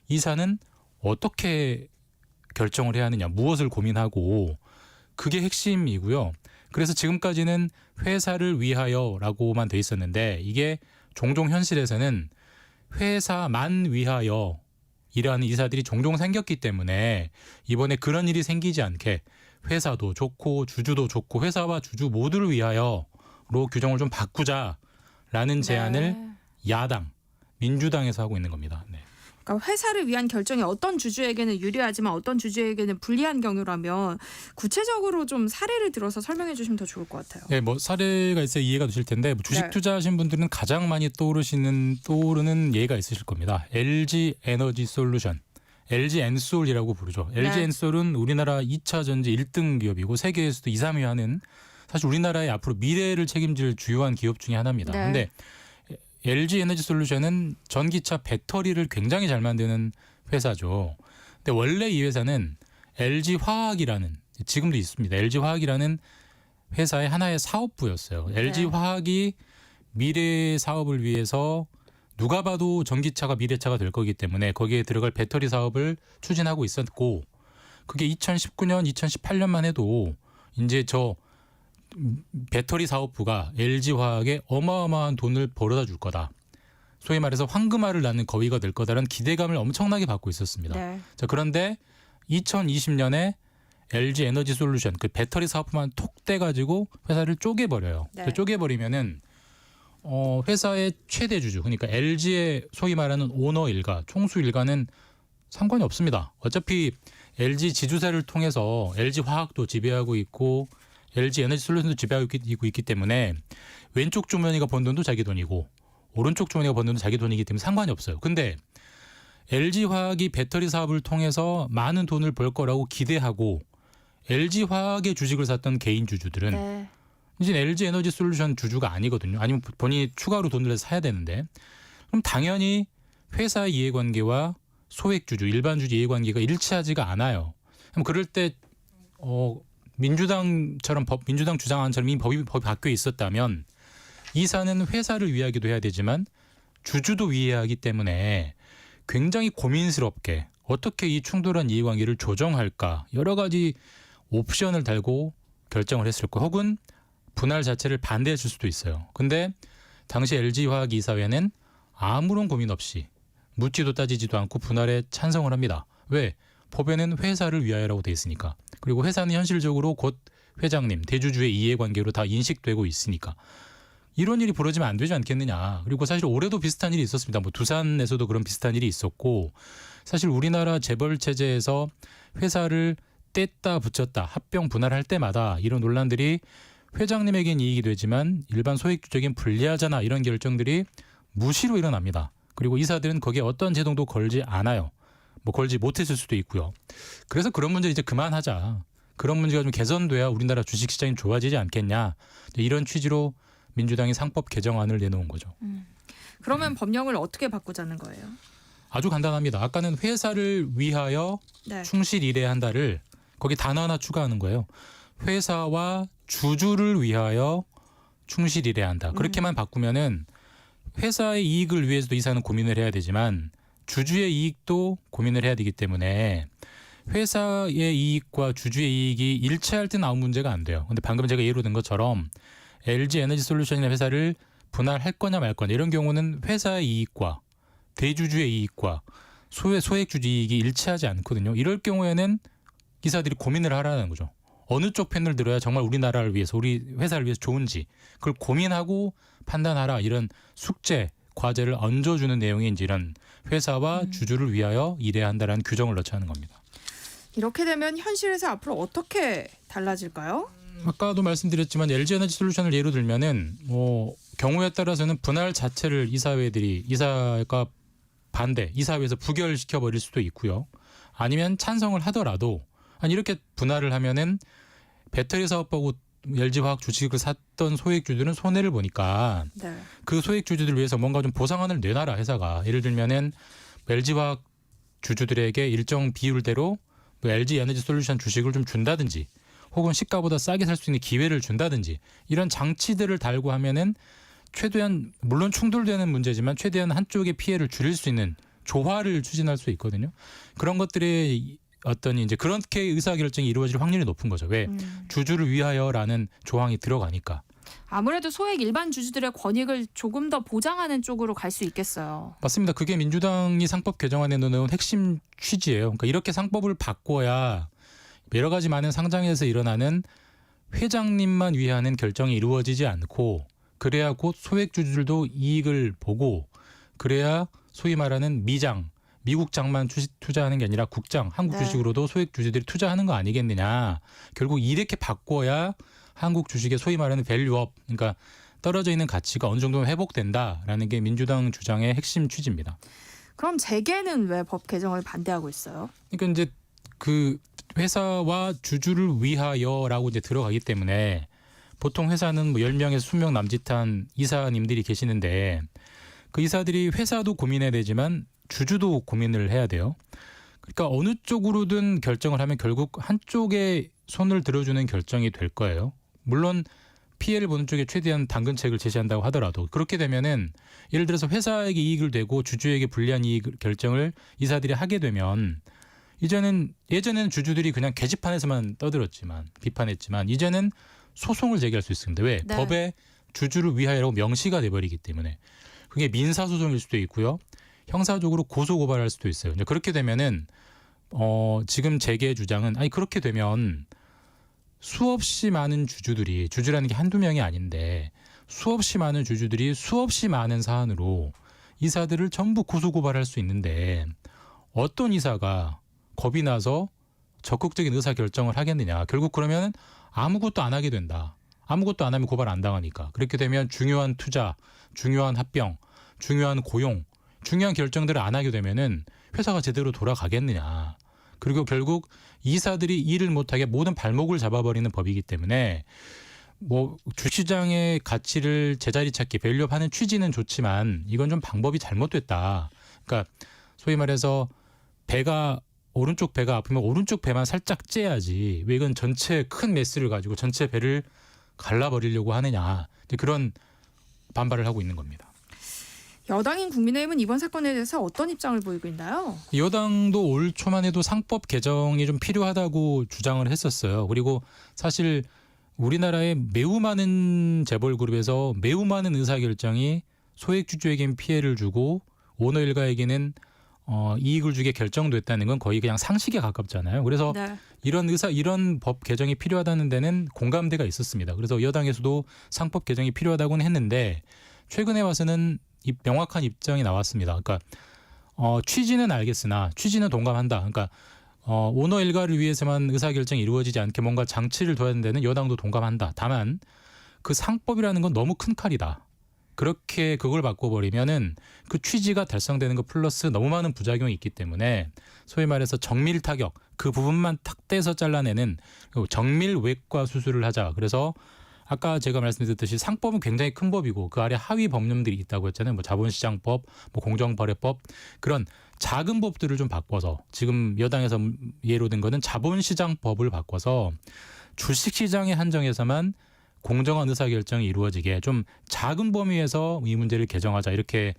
이사는 어떻게 결정을 해야 하느냐, 무엇을 고민하고, 그게 핵심이고요. 그래서 지금까지는 회사를 위하여라고만 돼 있었는데 이게 종종 현실에서는 회사만 위하여 일하는 이사들이 종종 생겼기 때문에 이번에 그런 일이 생기지 않게 회사도 좋고 주주도 좋고 회사와 주주 모두를 위하여로 규정을 좀 바꾸자라는 제안을 네. 야당 민주당에서 하고 있는 겁니다. 네. 그러니까 회사를 위한 결정이 어떤 주주에게는 유리하지만 어떤 주주에게는 불리한 경우라면 구체적으로 좀 사례를 들어서 설명해 주시면 더 좋을 것 같아요. 네, 뭐 사례가 있어야 이해가 되실 텐데 뭐 주식 네. 투자하신 분들은 가장 많이 떠오르는 예가 있으실 겁니다. LG 에너지 솔루션, LG 엔솔이라고 부르죠. 네. LG 엔솔은 우리나라 2차 전지 1등 기업이고 세계에서도 2, 3위 하는 사실 우리나라의 앞으로 미래를 책임질 주요한 기업 중에 하나입니다. 네. 그런데 LG 에너지 솔루션은 전기차 배터리를 굉장히 잘 만드는 회사죠. 근데 원래 이 회사는 LG 화학이라는 지금도 있습니다. LG 화학이라는 회사의 하나의 사업부였어요. LG 화학이 미래 사업을 위해서 누가 봐도 전기차가 미래차가 될 거기 때문에 거기에 들어갈 배터리 사업을 추진하고 있었고 그게 2019년, 2018년만 해도 이제 저 배터리 사업부가 LG화학에 어마어마한 돈을 벌어다 줄 거다. 소위 말해서 황금알을 낳는 거위가 될 거다라는 기대감을 엄청나게 받고 있었습니다. 네. 자, 그런데 2020년에 LG 에너지 솔루션 그 배터리 사업부만 톡 떼가지고 회사를 쪼개버려요. 네. 쪼개버리면은 회사의 최대 주주 그러니까 LG의 소위 말하는 오너 일가, 총수 일가는 상관이 없습니다. 어차피 LG 지주사를 통해서 LG 화학도 지배하고 있고 LG 에너지 솔루션도 지배하고 있기 때문에 왼쪽 주머니가 번 돈도 자기 돈이고 오른쪽 주머니가 번 돈도 자기 돈이기 때문에 상관이 없어요. 근데 LG화학이 배터리 사업을 통해서 많은 돈을 벌 거라고 기대하고 LG화학의 주식을 샀던 개인 주주들은 네. 이제 LG 에너지 솔루션 주주가 아니거든요. 아니면 본인이 추가로 돈을 내서 사야 되는데 그럼 당연히 회사의 이해관계와 소액주주, 일반 주주 이해관계가 일치하지가 않아요. 그럼 그럴 때 민주당 주장안처럼 이 법이 바뀌어 있었다면 이사는 회사를 위하기도 해야 되지만 주주도 위해야 하기 때문에 굉장히 고민스럽게 어떻게 이 충돌한 이해관계를 조정할까 여러 가지 옵션을 달고 결정을 했을 거 혹은 분할 자체를 반대했을 수도 있어요. 근데 당시 LG화학 이사회는 아무런 고민 없이 묻지도 따지지도 않고 분할에 찬성을 합니다. 왜? 법에는 회사를 위하여라고 돼 있으니까. 그리고 회사는 현실적으로 곧 회장님, 대주주의 이해관계로 다 인식되고 있으니까. 이런 일이 벌어지면 안 되지 않겠느냐. 그리고 사실 올해도 비슷한 일이 있었습니다. 뭐 두산에서도 그런 비슷한 일이 있었고 사실 우리나라 재벌 체제에서 회사를 뗐다 붙였다 합병 분할할 때마다 이런 논란들이 회장님에겐 이익이 되지만 일반 소액주적인 불리하잖아 이런 결정들이 무시로 일어납니다. 그리고 이사들은 거기에 어떤 제동도 걸지 않아요. 뭐 걸지 못했을 수도 있고요. 그래서 그런 문제 이제 그만하자. 그런 문제가 좀 개선돼야 우리나라 주식시장이 좋아지지 않겠냐. 이런 취지로 민주당이 상법 개정안을 내놓은 거죠. 그러면 법령을 어떻게 바꾸자는 거예요? 아주 간단합니다. 아까는 회사를 위하여 네. 충실 일해야 한다를 거기 단어 하나 추가하는 거예요. 회사와 주주를 위하여 충실 일해야 한다. 그렇게만 바꾸면은 회사의 이익을 위해서도 이사는 고민을 해야 되지만 주주의 이익도 고민을 해야 되기 때문에 회사의 이익과 주주의 이익이 일치할 때 나온 문제가 안 돼요. 근데 방금 제가 예로 든 것처럼 LG 에너지 솔루션이나 회사를 분할할 거냐 말 거냐 이런 경우는 회사의 이익과 대주주의 이익과 소액주주 이익이 일치하지 않거든요. 이럴 경우에는 기사들이 고민을 하라는 거죠. 어느 쪽 편을 들어야 정말 우리나라를 위해서 우리 회사를 위해서 좋은지 그걸 고민하고 판단하라 이런 숙제 과제를 얹어주는 내용이 이제 이런 회사와 주주를 위하여 일해야 한다는 규정을 넣자는 겁니다. 이렇게 되면 현실에서 앞으로 어떻게 달라질까요? 아까도 말씀드렸지만 LG 에너지 솔루션을 예로 들면은 뭐 경우에 따라서는 분할 자체를 이사가 반대, 이사회에서 부결시켜 버릴 수도 있고요. 아니면 찬성을 하더라도 아니 이렇게 분할을 하면은 배터리 사업하고 LG화학 주식을 샀던 소액주주들은 손해를 보니까 네. 그 소액주주들을 위해서 뭔가 좀 보상안을 내놔라 회사가. 예를 들면은 LG화학 주주들에게 일정 비율대로 뭐 LG 에너지 솔루션 주식을 좀 준다든지 혹은 시가보다 싸게 살 수 있는 기회를 준다든지 이런 장치들을 달고 하면은 최대한 물론 충돌되는 문제지만 최대한 한쪽의 피해를 줄일 수 있는 조화를 추진할 수 있거든요. 그런 것들의 어떤 이제 그렇게 의사결정이 이루어질 확률이 높은 거죠. 왜? 주주를 위하여라는 조항이 들어가니까. 아무래도 소액 일반 주주들의 권익을 조금 더 보장하는 쪽으로 갈 수 있겠어요. 맞습니다. 그게 민주당이 상법 개정안에 넣은 핵심 취지예요. 그러니까 이렇게 상법을 바꿔야 여러 가지 많은 상장에서 일어나는 회장님만 위하는 결정이 이루어지지 않고 그래야 곧 소액 주주들도 이익을 보고 그래야 소위 말하는 미국장만 투자하는 게 아니라 국장, 한국 네. 주식으로도 소액 주주들이 투자하는 거 아니겠느냐. 결국 이렇게 바꿔야 한국 주식의 소위 말하는 밸류업, 그러니까 떨어져 있는 가치가 어느 정도 회복된다라는 게 민주당 주장의 핵심 취지입니다. 그럼 재계는 왜 법 개정을 반대하고 있어요? 그러니까 이제 그 회사와 주주를 위하여라고 이제 들어가기 때문에 보통 회사는 뭐 10명에서 20명 남짓한 이사님들이 계시는데 그 이사들이 회사도 고민해야 되지만 주주도 고민을 해야 돼요. 그러니까 어느 쪽으로든 결정을 하면 결국 한쪽에 손을 들어주는 결정이 될 거예요. 물론 피해를 보는 쪽에 최대한 당근책을 제시한다고 하더라도 그렇게 되면은 예를 들어서 회사에게 이익을 되고 주주에게 불리한 이익 결정을 이사들이 하게 되면 예전에는 주주들이 그냥 게시판에서만 떠들었지만 비판했지만 이제는 소송을 제기할 수 있습니다. 왜? 네. 법에 주주를 위하여라고 명시가 돼버리기 때문에 그게 민사소송일 수도 있고요. 형사적으로 고소고발할 수도 있어요. 이제 그렇게 되면은 지금 재계 주장은 아니 그렇게 되면 수없이 많은 주주라는 게 한두 명이 아닌데 수없이 많은 주주들이 수없이 많은 사안으로 이사들을 전부 고소고발할 수 있는데 어떤 이사가 겁이 나서 적극적인 의사결정을 하겠느냐. 결국 그러면 아무것도 안 하게 된다. 아무것도 안 하면 고발 안 당하니까. 그렇게 되면 중요한 투자, 중요한 합병, 중요한 고용, 중요한 결정들을 안 하게 되면은 회사가 제대로 돌아가겠느냐. 그리고 결국 이사들이 일을 못하게 모든 발목을 잡아버리는 법이기 때문에 뭐 주시장의 가치를 제자리 찾기, 밸류업하는 취지는 좋지만 이건 좀 방법이 잘못됐다. 그러니까 소위 말해서 오른쪽 배가 아프면 오른쪽 배만 살짝 째야지. 왜 이건 전체 큰 메스를 가지고 전체 배를 갈라버리려고 하느냐. 그런 반발을 하고 있는 겁니다. 여당인 국민의힘은 이번 사건에 대해서 어떤 입장을 보이고 있나요? 여당도 올 초만 해도 상법 개정이 좀 필요하다고 주장을 했었어요. 그리고 사실 우리나라의 매우 많은 재벌 그룹에서 매우 많은 의사결정이 소액주주에겐 피해를 주고 오너 일가에게는 이익을 주게 결정됐다는 건 거의 그냥 상식에 가깝잖아요. 그래서 네. 이런 법 개정이 필요하다는 데는 공감대가 있었습니다. 그래서 여당에서도 상법 개정이 필요하다고는 했는데 최근에 와서는 명확한 입장이 나왔습니다. 그러니까 취지는 알겠으나 취지는 동감한다. 그러니까 오너 일가를 위해서만 의사결정이 이루어지지 않게 뭔가 장치를 둬야 되는 데는 여당도 동감한다. 다만 그 상법이라는 건 너무 큰 칼이다. 그렇게 그걸 바꿔버리면은 그 취지가 달성되는 것 플러스 너무 많은 부작용이 있기 때문에 소위 말해서 정밀 타격 그 부분만 탁 떼서 잘라내는 정밀 외과 수술을 하자. 그래서 아까 제가 말씀드렸듯이 상법은 굉장히 큰 법이고 그 아래 하위 법령들이 있다고 했잖아요. 뭐 자본시장법, 뭐 공정거래법 그런 작은 법들을 좀 바꿔서 지금 여당에서 예로 든 거는 자본시장법을 바꿔서 주식시장에 한정해서만 공정한 의사결정이 이루어지게 좀 작은 범위에서 이 문제를 개정하자 이렇게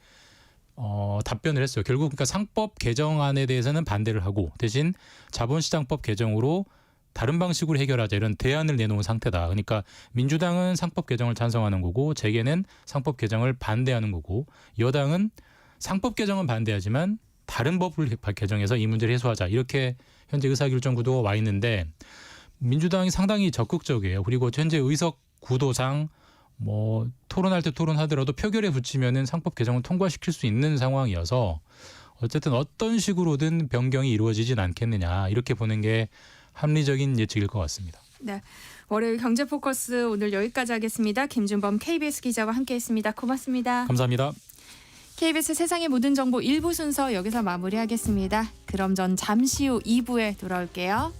답변을 했어요. 결국 그러니까 상법 개정안에 대해서는 반대를 하고 대신 자본시장법 개정으로 다른 방식으로 해결하자 이런 대안을 내놓은 상태다. 그러니까 민주당은 상법 개정을 찬성하는 거고 재계는 상법 개정을 반대하는 거고 여당은 상법 개정은 반대하지만 다른 법을 개정해서 이 문제를 해소하자. 이렇게 현재 의사결정 구도가 와 있는데 민주당이 상당히 적극적이에요. 그리고 현재 의석 구도상 뭐 토론할 때 토론하더라도 표결에 붙이면은 상법 개정을 통과시킬 수 있는 상황이어서 어쨌든 어떤 식으로든 변경이 이루어지진 않겠느냐 이렇게 보는 게 합리적인 예측일 것 같습니다. 네. 월요일 경제포커스 오늘 여기까지 하겠습니다. 김준범 KBS 기자와 함께했습니다. 고맙습니다. 감사합니다. KBS 세상의 모든 정보 1부 순서 여기서 마무리하겠습니다. 그럼 전 잠시 후 2부에 돌아올게요.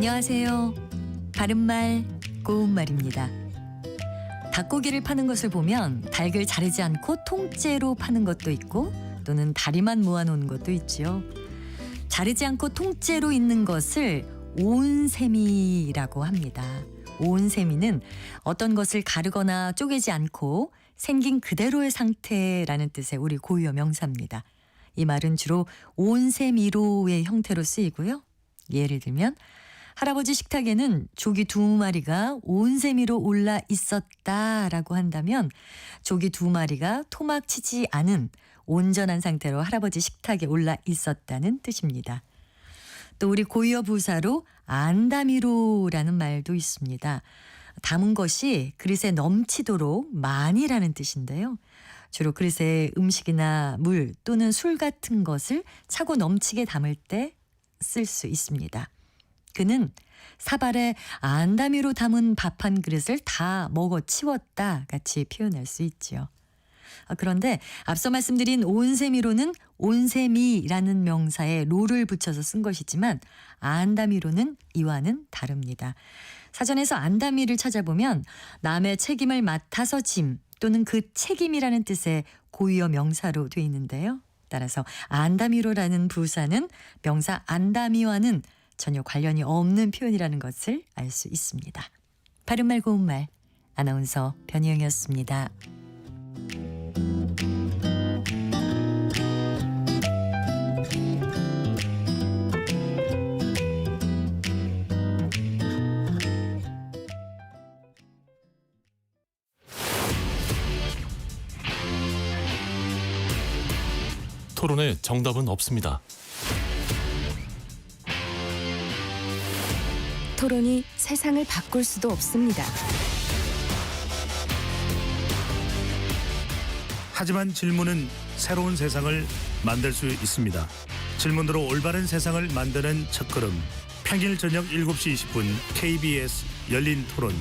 안녕하세요. 바른말 고운말입니다. 닭고기를 파는 것을 보면 닭을 자르지 않고 통째로 파는 것도 있고 또는 다리만 모아놓은 것도 있지요. 자르지 않고 통째로 있는 것을 온세미라고 합니다. 온세미는 어떤 것을 가르거나 쪼개지 않고 생긴 그대로의 상태라는 뜻의 우리 고유어 명사입니다. 이 말은 주로 온세미로의 형태로 쓰이고요. 예를 들면 할아버지 식탁에는 조기 2마리가 온세미로 올라 있었다라고 한다면 조기 2마리가 토막치지 않은 온전한 상태로 할아버지 식탁에 올라 있었다는 뜻입니다. 또 우리 고유어 부사로 안다미로라는 말도 있습니다. 담은 것이 그릇에 넘치도록 많이라는 뜻인데요. 주로 그릇에 음식이나 물 또는 술 같은 것을 차고 넘치게 담을 때 쓸 수 있습니다. 그는 사발에 안다미로 담은 밥 한 그릇을 다 먹어 치웠다 같이 표현할 수 있지요. 그런데 앞서 말씀드린 온세미로는 온세미라는 명사에 로를 붙여서 쓴 것이지만 안다미로는 이와는 다릅니다. 사전에서 안다미를 찾아보면 남의 책임을 맡아서 짐 또는 그 책임이라는 뜻의 고유어 명사로 되어 있는데요. 따라서 안다미로라는 부사는 명사 안다미와는 전혀 관련이 없는 표현이라는 것을 알 수 있습니다. 바른말 고운말 아나운서 변희영이었습니다. 토론에 정답은 없습니다. 토론이 세상을 바꿀 수도 없습니다. 하지만 질문은 새로운 세상을 만들 수 있습니다. 질문으로 올바른 세상을 만드는 첫걸음. 평일 저녁 7시 20분 KBS 열린 토론.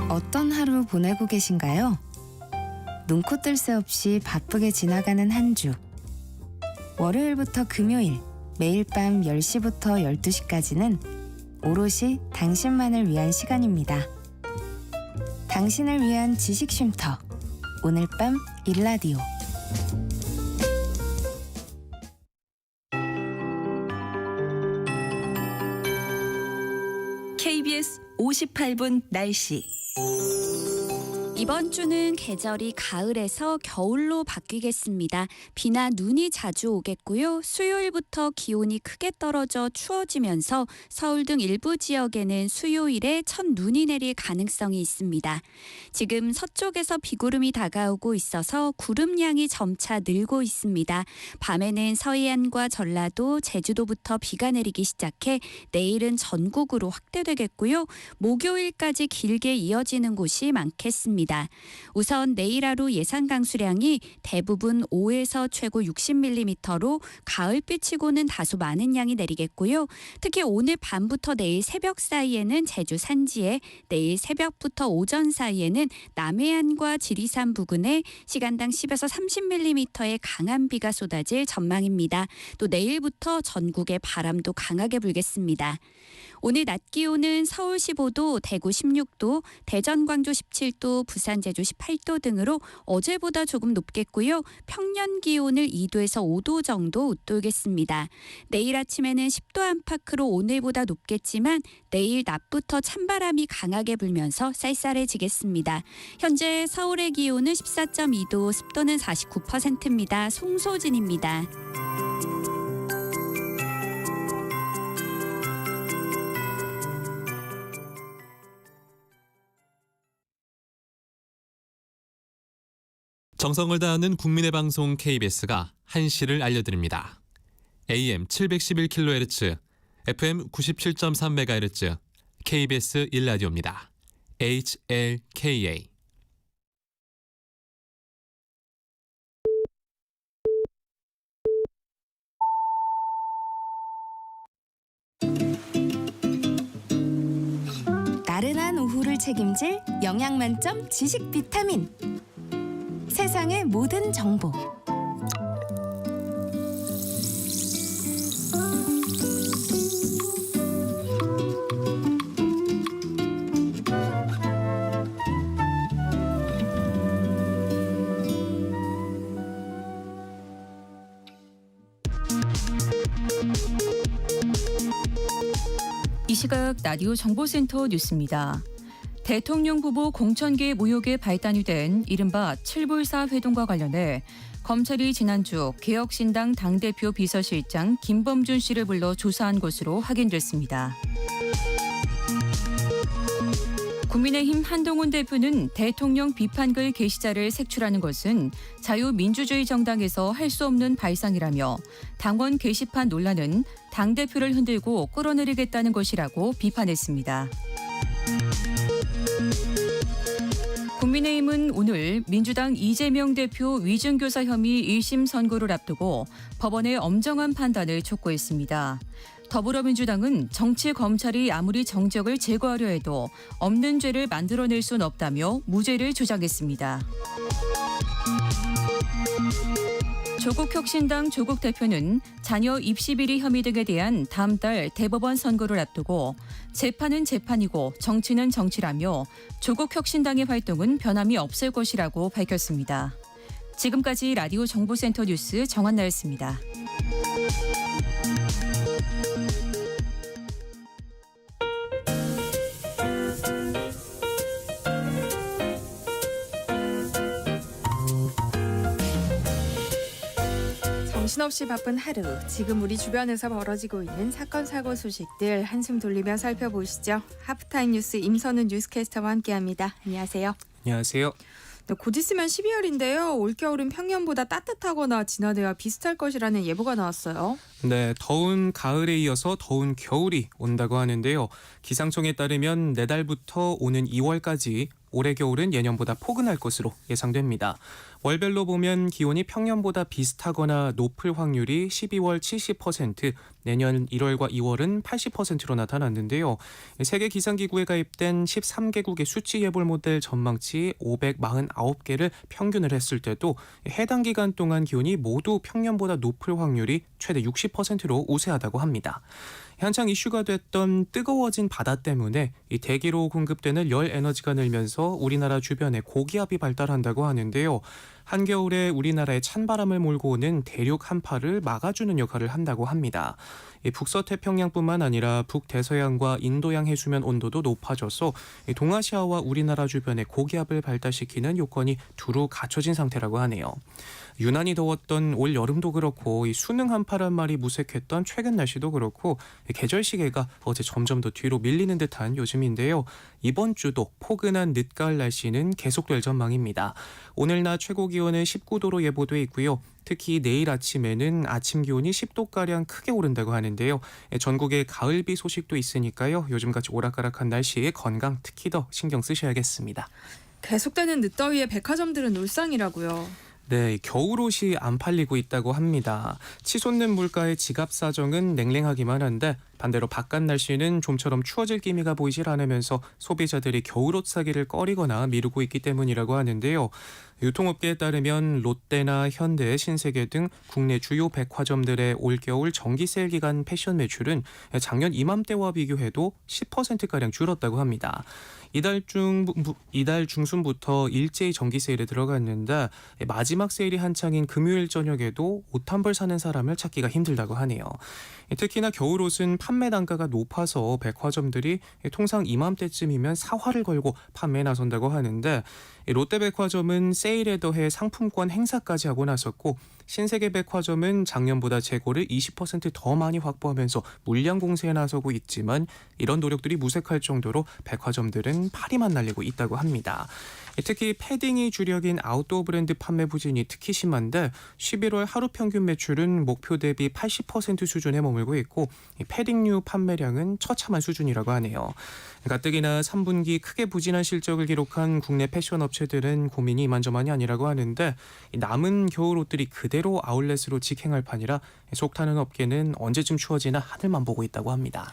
어떤 하루 보내고 계신가요? 눈코 뜰 새 없이 바쁘게 지나가는 한 주. 월요일부터 금요일, 매일 밤 10시부터 12시까지는 오롯이 당신만을 위한 시간입니다. 당신을 위한 지식 쉼터. 오늘 밤 일라디오. KBS 58분 날씨. 이번 주는 계절이 가을에서 겨울로 바뀌겠습니다. 비나 눈이 자주 오겠고요. 수요일부터 기온이 크게 떨어져 추워지면서 서울 등 일부 지역에는 수요일에 첫눈이 내릴 가능성이 있습니다. 지금 서쪽에서 비구름이 다가오고 있어서 구름량이 점차 늘고 있습니다. 밤에는 서해안과 전라도, 제주도부터 비가 내리기 시작해 내일은 전국으로 확대되겠고요. 목요일까지 길게 이어지는 곳이 많겠습니다. 우선 내일 하루 예상 강수량이 대부분 5에서 최고 60mm로 가을비치고는 다소 많은 양이 내리겠고요. 특히 오늘 밤부터 내일 새벽 사이에는 제주 산지에, 내일 새벽부터 오전 사이에는 남해안과 지리산 부근에 시간당 10에서 30mm의 강한 비가 쏟아질 전망입니다. 또 내일부터 전국에 바람도 강하게 불겠습니다. 오늘 낮 기온은 서울 15도, 대구 16도, 대전, 광주 17도, 부산, 제주 18도 등으로 어제보다 조금 높겠고요. 평년 기온을 2도에서 5도 정도 웃돌겠습니다. 내일 아침에는 10도 안팎으로 오늘보다 높겠지만 내일 낮부터 찬바람이 강하게 불면서 쌀쌀해지겠습니다. 현재 서울의 기온은 14.2도, 습도는 49%입니다. 송소진입니다. 정성을 다하는 국민의 방송 KBS가 한시를 알려드립니다. AM 711kHz, FM 97.3MHz, KBS 1라디오입니다. HLKA. 나른한 오후를 책임질 영양 만점 지식 비타민. 세상의 모든 정보. 이 시각 라디오 정보센터 뉴스입니다. 대통령 후보 공천계 모욕에 발단이 된 이른바 7불사 회동과 관련해 검찰이 지난주 개혁신당 당대표 비서실장 김범준 씨를 불러 조사한 것으로 확인됐습니다. 국민의힘 한동훈 대표는 대통령 비판글 게시자를 색출하는 것은 자유민주주의 정당에서 할 수 없는 발상이라며 당원 게시판 논란은 당대표를 흔들고 끌어내리겠다는 것이라고 비판했습니다. 국민의힘은 오늘 민주당 이재명 대표 위증교사 혐의 1심 선고를 앞두고 법원의 엄정한 판단을 촉구했습니다. 더불어민주당은 정치 검찰이 아무리 정적을 제거하려 해도 없는 죄를 만들어낼 순 없다며 무죄를 주장했습니다. 조국혁신당 조국 대표는 자녀 입시 비리 혐의 등에 대한 다음 달 대법원 선고를 앞두고 재판은 재판이고 정치는 정치라며 조국혁신당의 활동은 변함이 없을 것이라고 밝혔습니다. 지금까지 라디오 정보센터 뉴스 정한나였습니다. 정신없이 바쁜 하루, 지금 우리 주변에서 벌어지고 있는 사건 사고 소식들 한숨 돌리며 살펴보시죠. 하프타임 뉴스 임선훈 뉴스캐스터와 함께합니다. 안녕하세요. 안녕하세요. 네, 곧 있으면 12월인데요. 올겨울은 평년보다 따뜻하거나 지난해와 비슷할 것이라는 예보가 나왔어요. 네, 더운 가을에 이어서 더운 겨울이 온다고 하는데요. 기상청에 따르면 내달부터 오는 2월까지 올해 겨울은 예년보다 포근할 것으로 예상됩니다. 월별로 보면 기온이 평년보다 비슷하거나 높을 확률이 12월 70%, 내년 1월과 2월은 80%로 나타났는데요. 세계기상기구에 가입된 13개국의 수치 예보 모델 전망치 549개를 평균을 했을 때도 해당 기간 동안 기온이 모두 평년보다 높을 확률이 최대 60%로 우세하다고 합니다. 한창 이슈가 됐던 뜨거워진 바다 때문에 이 대기로 공급되는 열 에너지가 늘면서 우리나라 주변에 고기압이 발달한다고 하는데요. 한겨울에 우리나라에 찬바람을 몰고 오는 대륙 한파를 막아주는 역할을 한다고 합니다. 북서태평양뿐만 아니라 북대서양과 인도양 해수면 온도도 높아져서 동아시아와 우리나라 주변에 고기압을 발달시키는 요건이 두루 갖춰진 상태라고 하네요. 유난히 더웠던 올 여름도 그렇고 이 수능 한파란 말이 무색했던 최근 날씨도 그렇고 계절 시계가 어제 점점 더 뒤로 밀리는 듯한 요즘인데요. 이번 주도 포근한 늦가을 날씨는 계속될 전망입니다. 오늘 낮 최고 기온은 19도로 예보돼 있고요. 특히 내일 아침에는 아침 기온이 10도가량 크게 오른다고 하는데요. 전국에 가을비 소식도 있으니까요. 요즘같이 오락가락한 날씨에 건강 특히 더 신경 쓰셔야겠습니다. 계속되는 늦더위에 백화점들은 울상이라고요. 네, 겨울옷이 안 팔리고 있다고 합니다. 치솟는 물가의 지갑 사정은 냉랭하기만 한데 반대로 바깥 날씨는 좀처럼 추워질 기미가 보이질 않으면서 소비자들이 겨울옷 사기를 꺼리거나 미루고 있기 때문이라고 하는데요. 유통업계에 따르면 롯데나 현대, 신세계 등 국내 주요 백화점들의 올겨울 정기세일 기간 패션 매출은 작년 이맘때와 비교해도 10%가량 줄었다고 합니다. 이달 중순부터 일제히 정기 세일에 들어갔는데 마지막 세일이 한창인 금요일 저녁에도 옷 한 벌 사는 사람을 찾기가 힘들다고 하네요. 특히나 겨울옷은 판매 단가가 높아서 백화점들이 통상 이맘때쯤이면 사활을 걸고 판매에 나선다고 하는데 롯데백화점은 세일에 더해 상품권 행사까지 하고 나섰고 신세계백화점은 작년보다 재고를 20% 많이 확보하면서 물량 공세에 나서고 있지만 이런 노력들이 무색할 정도로 백화점들은 파리만 날리고 있다고 합니다. 특히 패딩이 주력인 아웃도어 브랜드 판매 부진이 특히 심한데 11월 하루 평균 매출은 목표 대비 80% 수준에 머물고 있고 패딩류 판매량은 처참한 수준이라고 하네요. 가뜩이나 3분기 크게 부진한 실적을 기록한 국내 패션 업체들은 고민이 이만저만이 아니라고 하는데 남은 겨울 옷들이 그대로 아울렛으로 직행할 판이라 속타는 업계는 언제쯤 추워지나 하늘만 보고 있다고 합니다.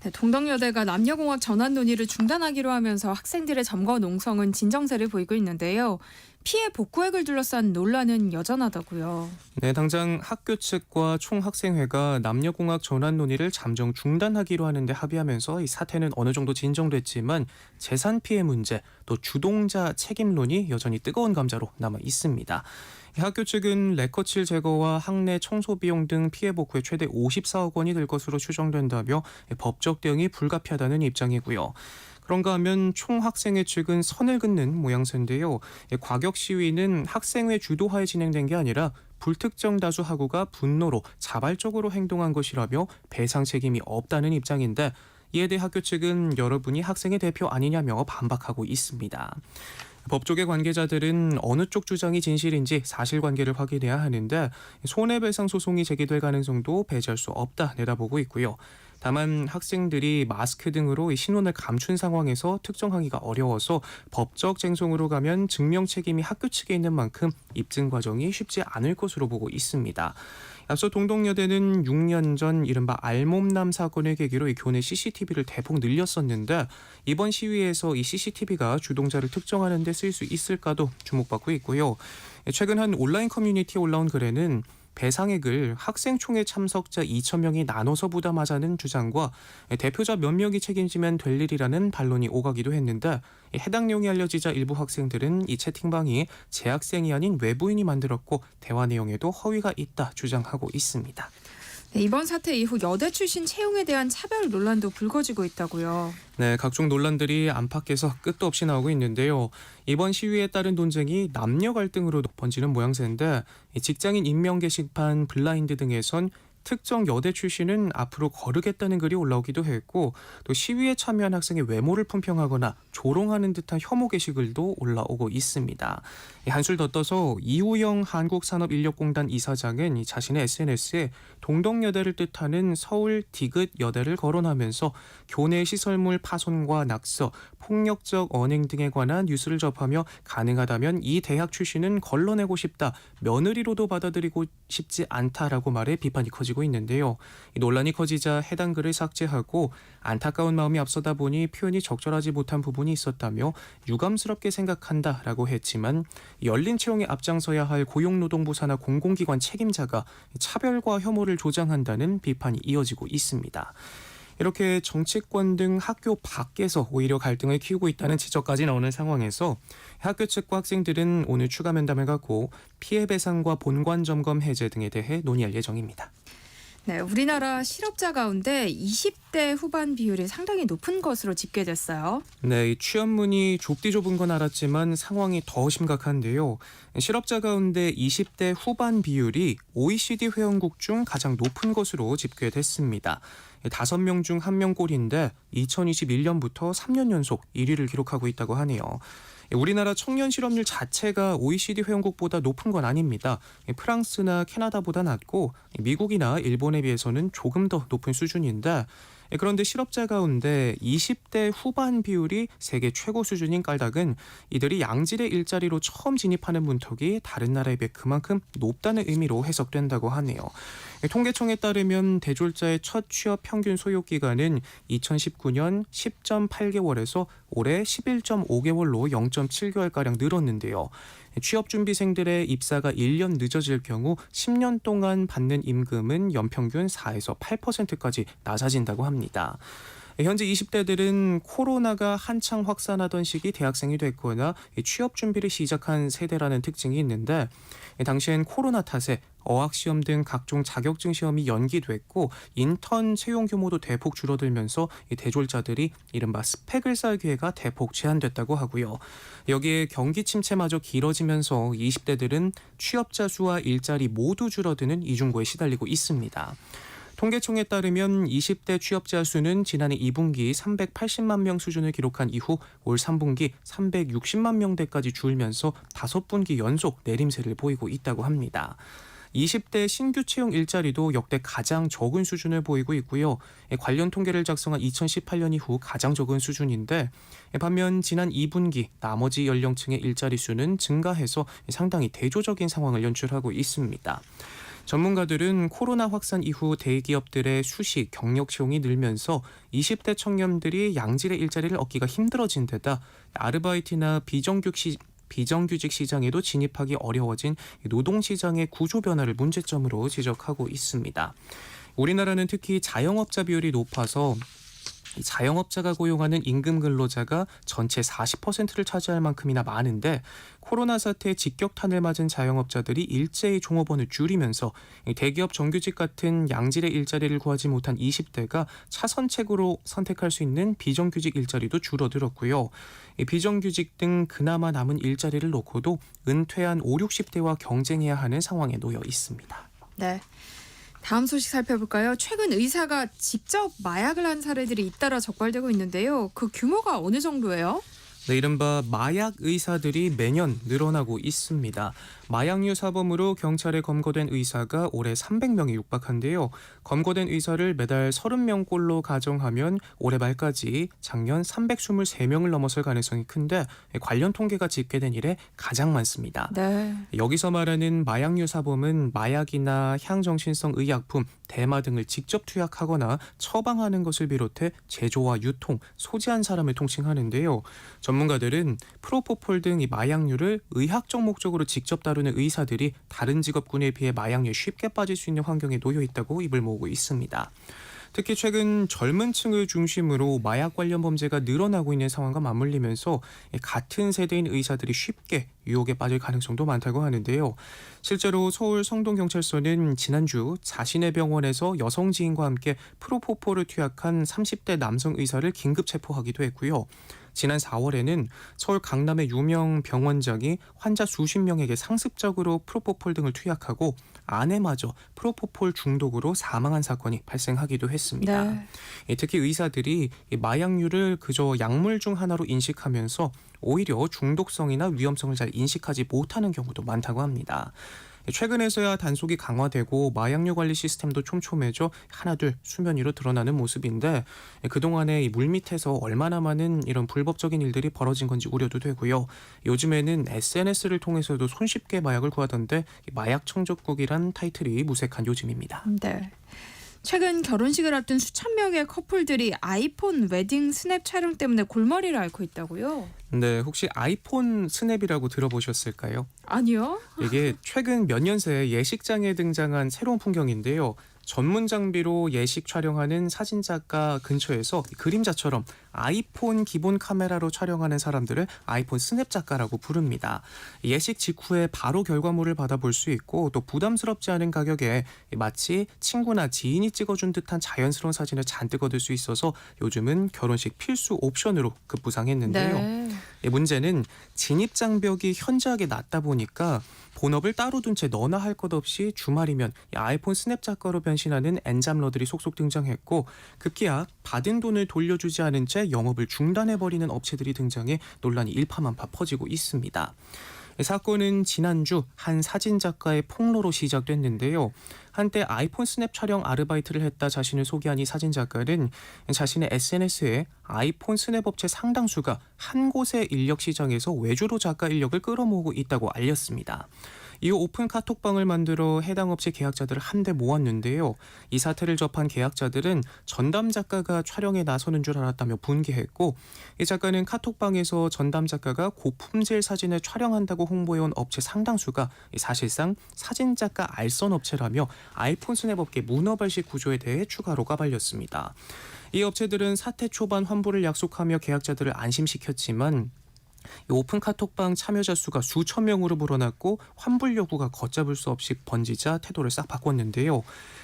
네, 동덕여대가 남녀공학 전환 논의를 중단하기로 하면서 학생들의 점거 농성은 진정세를 보이고 있는데요. 피해 복구액을 둘러싼 논란은 여전하다고요. 네, 당장 학교 측과 총학생회가 남녀공학 전환 논의를 잠정 중단하기로 하는데 합의하면서 이 사태는 어느 정도 진정됐지만 재산 피해 문제, 또 주동자 책임론이 여전히 뜨거운 감자로 남아 있습니다. 학교 측은 레커칠 제거와 학내 청소 비용 등 피해 복구에 최대 54억 원이 들 것으로 추정된다며 법적 대응이 불가피하다는 입장이고요. 그런가 하면 총학생회 측은 선을 긋는 모양새인데요. 과격 시위는 학생회 주도하에 진행된 게 아니라 불특정 다수 학우가 분노로 자발적으로 행동한 것이라며 배상 책임이 없다는 입장인데, 이에 대해 학교 측은 여러분이 학생회 대표 아니냐며 반박하고 있습니다. 법조계 관계자들은 어느 쪽 주장이 진실인지 사실관계를 확인해야 하는데 손해배상 소송이 제기될 가능성도 배제할 수 없다 내다보고 있고요. 다만 학생들이 마스크 등으로 신원을 감춘 상황에서 특정하기가 어려워서 법적 쟁송으로 가면 증명 책임이 학교 측에 있는 만큼 입증 과정이 쉽지 않을 것으로 보고 있습니다. 앞서 동덕여대는 6년 전 이른바 알몸남 사건을 계기로 이 교내 CCTV를 대폭 늘렸었는데, 이번 시위에서 이 CCTV가 주동자를 특정하는 데 쓸 수 있을까도 주목받고 있고요. 최근 한 온라인 커뮤니티에 올라온 글에는 배상액을 학생총회 참석자 2,000명이 나눠서 부담하자는 주장과 대표자 몇 명이 책임지면 될 일이라는 반론이 오가기도 했는데, 해당 내용이 알려지자 일부 학생들은 이 채팅방이 재학생이 아닌 외부인이 만들었고 대화 내용에도 허위가 있다 주장하고 있습니다. 네, 이번 사태 이후 여대 출신 채용에 대한 차별 논란도 불거지고 있다고요. 네, 각종 논란들이 안팎에서 끝도 없이 나오고 있는데요. 이번 시위에 따른 논쟁이 남녀 갈등으로 번지는 모양새인데, 직장인 임명 게시판, 블라인드 등에선 특정 여대 출신은 앞으로 거르겠다는 글이 올라오기도 했고, 또 시위에 참여한 학생의 외모를 품평하거나 조롱하는 듯한 혐오 게시글도 올라오고 있습니다. 한술 더 떠서 이우영 한국산업인력공단 이사장은 자신의 SNS에 동덕여대를 뜻하는 서울 디귿여대를 거론하면서 교내 시설물 파손과 낙서, 폭력적 언행 등에 관한 뉴스를 접하며 가능하다면 이 대학 출신은 걸러내고 싶다, 며느리로도 받아들이고 싶지 않다라고 말해 비판이 커지고 있는데요. 이 논란이 커지자 해당 글을 삭제하고 안타까운 마음이 앞서다 보니 표현이 적절하지 못한 부분이 있었다며 유감스럽게 생각한다라고 했지만, 열린 채용에 앞장서야 할 고용노동부 산하 공공기관 책임자가 차별과 혐오를 조장한다는 비판이 이어지고 있습니다. 이렇게 정치권 등 학교 밖에서 오히려 갈등을 키우고 있다는 지적까지 나오는 상황에서 학교 측과 학생들은 오늘 추가 면담을 갖고 피해 배상과 본관 점검 해제 등에 대해 논의할 예정입니다. 네, 우리나라 실업자 가운데 20대 후반 비율이 상당히 높은 것으로 집계됐어요. 네, 이 취업문이 좁디 좁은 건 알았지만 상황이 더 심각한데요. 실업자 가운데 20대 후반 비율이 OECD 회원국 중 가장 높은 것으로 집계됐습니다. 5명 중 1명 꼴인데 2021년부터 3년 연속 1위를 기록하고 있다고 하네요. 우리나라 청년 실업률 자체가 OECD 회원국보다 높은 건 아닙니다. 프랑스나 캐나다보다 낮고 미국이나 일본에 비해서는 조금 더 높은 수준인데, 그런데 실업자 가운데 20대 후반 비율이 세계 최고 수준인 까닭은 이들이 양질의 일자리로 처음 진입하는 문턱이 다른 나라에 비해 그만큼 높다는 의미로 해석된다고 하네요. 통계청에 따르면 대졸자의 첫 취업 평균 소요 기간은 2019년 10.8개월에서 올해 11.5개월로 0.7개월가량 늘었는데요. 취업준비생들의 입사가 1년 늦어질 경우 10년 동안 받는 임금은 연평균 4에서 8%까지 낮아진다고 합니다. 현재 20대들은 코로나가 한창 확산하던 시기 대학생이 됐거나 취업 준비를 시작한 세대라는 특징이 있는데, 당시엔 코로나 탓에 어학시험 등 각종 자격증 시험이 연기됐고 인턴 채용 규모도 대폭 줄어들면서 대졸자들이 이른바 스펙을 쌓을 기회가 대폭 제한됐다고 하고요. 여기에 경기 침체마저 길어지면서 20대들은 취업자 수와 일자리 모두 줄어드는 이중고에 시달리고 있습니다. 통계청에 따르면 20대 취업자 수는 지난해 2분기 380만 명 수준을 기록한 이후 올 3분기 360만 명대까지 줄면서 5분기 연속 내림세를 보이고 있다고 합니다. 20대 신규 채용 일자리도 역대 가장 적은 수준을 보이고 있고요. 관련 통계를 작성한 2018년 이후 가장 적은 수준인데, 반면 지난 2분기 나머지 연령층의 일자리 수는 증가해서 상당히 대조적인 상황을 연출하고 있습니다. 전문가들은 코로나 확산 이후 대기업들의 수시 경력 채용이 늘면서 20대 청년들이 양질의 일자리를 얻기가 힘들어진 데다 아르바이트나 비정규직 시장에도 진입하기 어려워진 노동시장의 구조 변화를 문제점으로 지적하고 있습니다. 우리나라는 특히 자영업자 비율이 높아서 자영업자가 고용하는 임금 근로자가 전체 40%를 차지할 만큼이나 많은데 코로나 사태에 직격탄을 맞은 자영업자들이 일제히 종업원을 줄이면서 대기업 정규직 같은 양질의 일자리를 구하지 못한 20대가 차선책으로 선택할 수 있는 비정규직 일자리도 줄어들었고요. 비정규직 등 그나마 남은 일자리를 놓고도 은퇴한 5, 60대와 경쟁해야 하는 상황에 놓여 있습니다. 네. 다음 소식 살펴볼까요? 최근 의사가 직접 마약을 한 사례들이 잇따라 적발되고 있는데요. 그 규모가 어느 정도예요? 네, 이른바 마약 의사들이 매년 늘어나고 있습니다. 마약류 사범으로 경찰에 검거된 의사가 올해 300명에 육박한데요. 검거된 의사를 매달 30명꼴로 가정하면 올해 말까지 작년 323명을 넘어설 가능성이 큰데 관련 통계가 집계된 이래 가장 많습니다. 네. 여기서 말하는 마약류 사범은 마약이나 향정신성 의약품, 대마 등을 직접 투약하거나 처방하는 것을 비롯해 제조와 유통, 소지한 사람을 통칭하는데요. 전문가들은 프로포폴 등 이 마약류를 의학적 목적으로 직접 다루는 의사들이 다른 직업군에 비해 마약류에 쉽게 빠질 수 있는 환경에 놓여 있다고 입을 모으고 있습니다. 특히 최근 젊은 층을 중심으로 마약 관련 범죄가 늘어나고 있는 상황과 맞물리면서 같은 세대인 의사들이 쉽게 유혹에 빠질 가능성도 많다고 하는데요. 실제로 서울 성동경찰서는 지난주 자신의 병원에서 여성 지인과 함께 프로포폴을 투약한 30대 남성 의사를 긴급 체포하기도 했고요. 지난 4월에는 서울 강남의 유명 병원장이 환자 수십 명에게 상습적으로 프로포폴 등을 투약하고 아내마저 프로포폴 중독으로 사망한 사건이 발생하기도 했습니다. 네. 특히 의사들이 마약류를 그저 약물 중 하나로 인식하면서 오히려 중독성이나 위험성을 잘 인식하지 못하는 경우도 많다고 합니다. 최근에서야 단속이 강화되고 마약류 관리 시스템도 촘촘해져 하나둘 수면 위로 드러나는 모습인데 그동안에 이 물밑에서 얼마나 많은 이런 불법적인 일들이 벌어진 건지 우려도 되고요. 요즘에는 SNS를 통해서도 손쉽게 마약을 구하던데 마약 청정국이란 타이틀이 무색한 요즘입니다. 네. 최근 결혼식을 앞둔 수천 명의 커플들이 아이폰 웨딩 스냅 촬영 때문에 골머리를 앓고 있다고요? 네, 혹시 아이폰 스냅이라고 들어보셨을까요? 아니요. 이게 최근 몇 년 새 예식장에 등장한 새로운 풍경인데요. 전문 장비로 예식 촬영하는 사진작가 근처에서 그림자처럼 아이폰 기본 카메라로 촬영하는 사람들을 아이폰 스냅 작가라고 부릅니다. 예식 직후에 바로 결과물을 받아볼 수 있고 또 부담스럽지 않은 가격에 마치 친구나 지인이 찍어준 듯한 자연스러운 사진을 잔뜩 얻을 수 있어서 요즘은 결혼식 필수 옵션으로 급부상했는데요. 네. 문제는 진입 장벽이 현저하게 낮다 보니까 본업을 따로 둔 채 너나 할 것 없이 주말이면 아이폰 스냅 작가로 변신하는 엔잡러들이 속속 등장했고 급기야 받은 돈을 돌려주지 않은 채 영업을 중단해버리는 업체들이 등장해 논란이 일파만파 퍼지고 있습니다. 사건은 지난주 한 사진작가의 폭로로 시작됐는데요. 한때 아이폰 스냅 촬영 아르바이트를 했다 자신을 소개한 이 사진작가는 자신의 SNS에 아이폰 스냅 업체 상당수가 한 곳의 인력 시장에서 외주로 작가 인력을 끌어모으고 있다고 알렸습니다. 이후 오픈 카톡방을 만들어 해당 업체 계약자들을 한데 모았는데요. 이 사태를 접한 계약자들은 전담 작가가 촬영에 나서는 줄 알았다며 분개했고 이 작가는 카톡방에서 전담 작가가 고품질 사진을 촬영한다고 홍보해온 업체 상당수가 사실상 사진작가 알선 업체라며 아이폰 스냅 업계 문어발식 구조에 대해 추가로 까발렸습니다. 이 업체들은 사태 초반 환불을 약속하며 계약자들을 안심시켰지만 오픈 카톡방 참여자 수가 수천 명으로 불어났고 환불 요구가 걷잡을 수 없이 번지자 태도를 싹 바꿨는데요.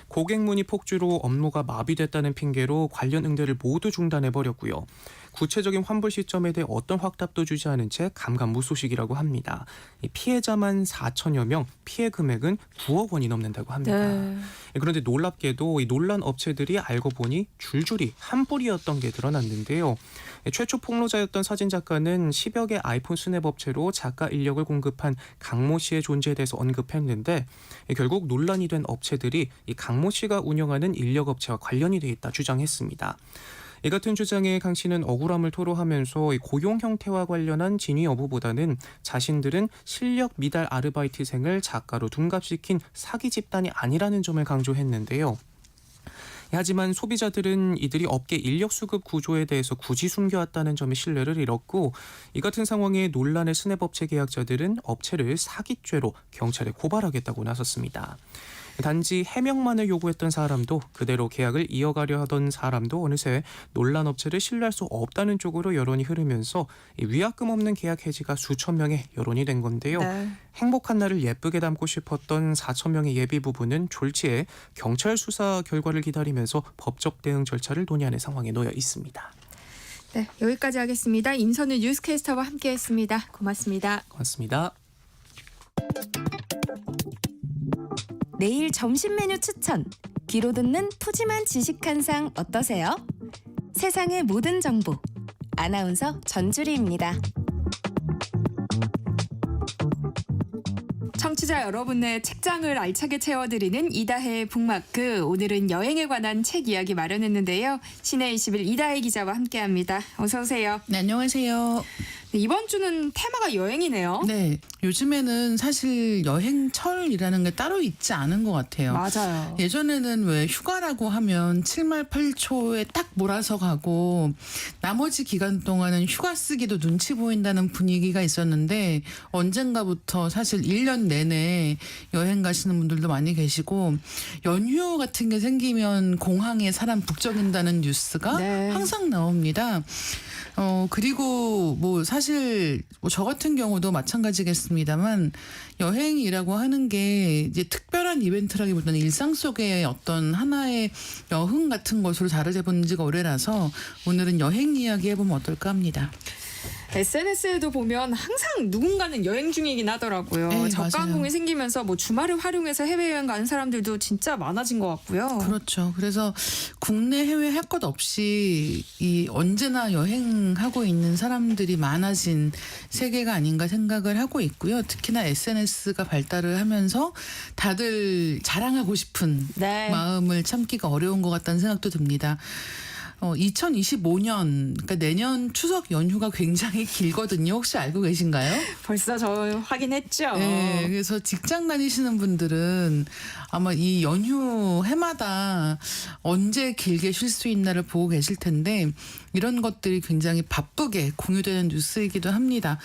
고객 문의 폭주로 업무가 마비됐다는 핑계로 관련 응대를 모두 중단해버렸고요. 구체적인 환불 시점에 대해 어떤 확답도 주지 않은 채 감감무소식이라고 합니다. 피해자만 4천여 명, 피해 금액은 9억 원이 넘는다고 합니다. 네. 그런데 놀랍게도 이 논란 업체들이 알고 보니 줄줄이 한 뿌리였던 게 드러났는데요. 최초 폭로자였던 사진작가는 10여 개 아이폰 스냅 업체로 작가 인력을 공급한 강모 씨의 존재에 대해서 언급했는데 결국 논란이 된 업체들이 이 강모 씨가 운영하는 인력 업체와 관련이 돼 있다 주장했습니다. 이 같은 주장에 강 씨는 억울함을 토로하면서 이 고용 형태와 관련한 진위 여부보다는 자신들은 실력 미달 아르바이트생을 작가로 둔갑시킨 사기 집단이 아니라는 점을 강조했는데요. 하지만 소비자들은 이들이 업계 인력 수급 구조에 대해서 굳이 숨겨왔다는 점에 신뢰를 잃었고, 이 같은 상황에 논란의 스냅업체 계약자들은 업체를 사기죄로 경찰에 고발하겠다고 나섰습니다. 단지 해명만을 요구했던 사람도, 그대로 계약을 이어가려 하던 사람도 어느새 논란 업체를 신뢰할 수 없다는 쪽으로 여론이 흐르면서 이 위약금 없는 계약 해지가 수천 명의 여론이 된 건데요. 네. 행복한 날을 예쁘게 담고 싶었던 4천 명의 예비 부부는 졸지에 경찰 수사 결과를 기다리면서 법적 대응 절차를 논의하는 상황에 놓여 있습니다. 네, 여기까지 하겠습니다. 임선우 뉴스캐스터와 함께했습니다. 고맙습니다. 고맙습니다. 내일 점심 메뉴 추천. 귀로 듣는 푸짐한 지식 한 상 어떠세요? 세상의 모든 정보. 아나운서 전주리입니다. 청취자 여러분의 책장을 알차게 채워드리는 이다혜의 북마크. 오늘은 여행에 관한 책 이야기 마련했는데요. 시내 21 이다혜 기자와 함께합니다. 어서 오세요. 네, 안녕하세요. 네, 이번 주는 테마가 여행이네요. 네, 요즘에는 사실 여행철이라는 게 따로 있지 않은 것 같아요. 맞아요. 예전에는 왜 휴가라고 하면 7말 8초에 딱 몰아서 가고 나머지 기간 동안은 휴가 쓰기도 눈치 보인다는 분위기가 있었는데, 언젠가부터 사실 1년 내내 여행 가시는 분들도 많이 계시고, 연휴 같은 게 생기면 공항에 사람 북적인다는 뉴스가 네. 항상 나옵니다. 그리고 뭐 사실 저 같은 경우도 마찬가지겠습니다만, 여행이라고 하는 게 이제 특별한 이벤트라기보다는 일상 속의 어떤 하나의 여흥 같은 것으로 자리 잡은 지가 오래라서 오늘은 여행 이야기 해보면 어떨까 합니다. SNS에도 보면 항상 누군가는 여행 중이긴 하더라고요. 네, 저가 맞아요. 항공이 생기면서 뭐 주말을 활용해서 해외여행 가는 사람들도 진짜 많아진 것 같고요. 그렇죠. 그래서 국내 해외 할 것 없이 이 언제나 여행하고 있는 사람들이 많아진 세계가 아닌가 생각을 하고 있고요. 특히나 SNS가 발달을 하면서 다들 자랑하고 싶은 네. 마음을 참기가 어려운 것 같다는 생각도 듭니다. 2025년, 그러니까 내년 추석 연휴가 굉장히 길거든요. 혹시 알고 계신가요? 벌써 저 확인했죠. 네, 그래서 직장 다니시는 분들은 아마 이 연휴 해마다 언제 길게 쉴 수 있나를 보고 계실 텐데, 이런 것들이 굉장히 바쁘게 공유되는 뉴스이기도 합니다.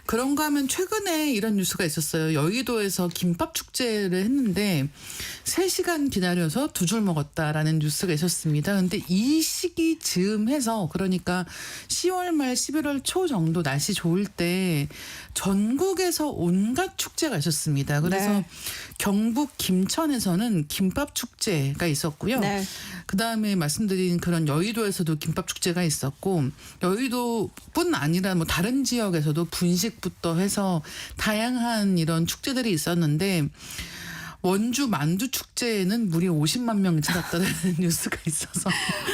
그런가 하면 최근에 이런 뉴스가 있었어요. 여의도에서 김밥 축제를 했는데 3시간 기다려서 2줄 먹었다라는 뉴스가 있었습니다. 근데 이 시기 즈음해서, 그러니까 10월 말 11월 초 정도 날씨 좋을 때 전국에서 온갖 축제가 있었습니다. 그래서 네. 경북 김천에서는 김밥 축제가 있었고요. 네. 그다음에 말씀드린 그런 여의도에서도 김밥 축제가 있었고, 여의도뿐 아니라 뭐 다른 지역에서도 분식부터 해서 다양한 이런 축제들이 있었는데, 원주 만두 축제에는 무려 50만 명이 찾았다는 뉴스가 있어서.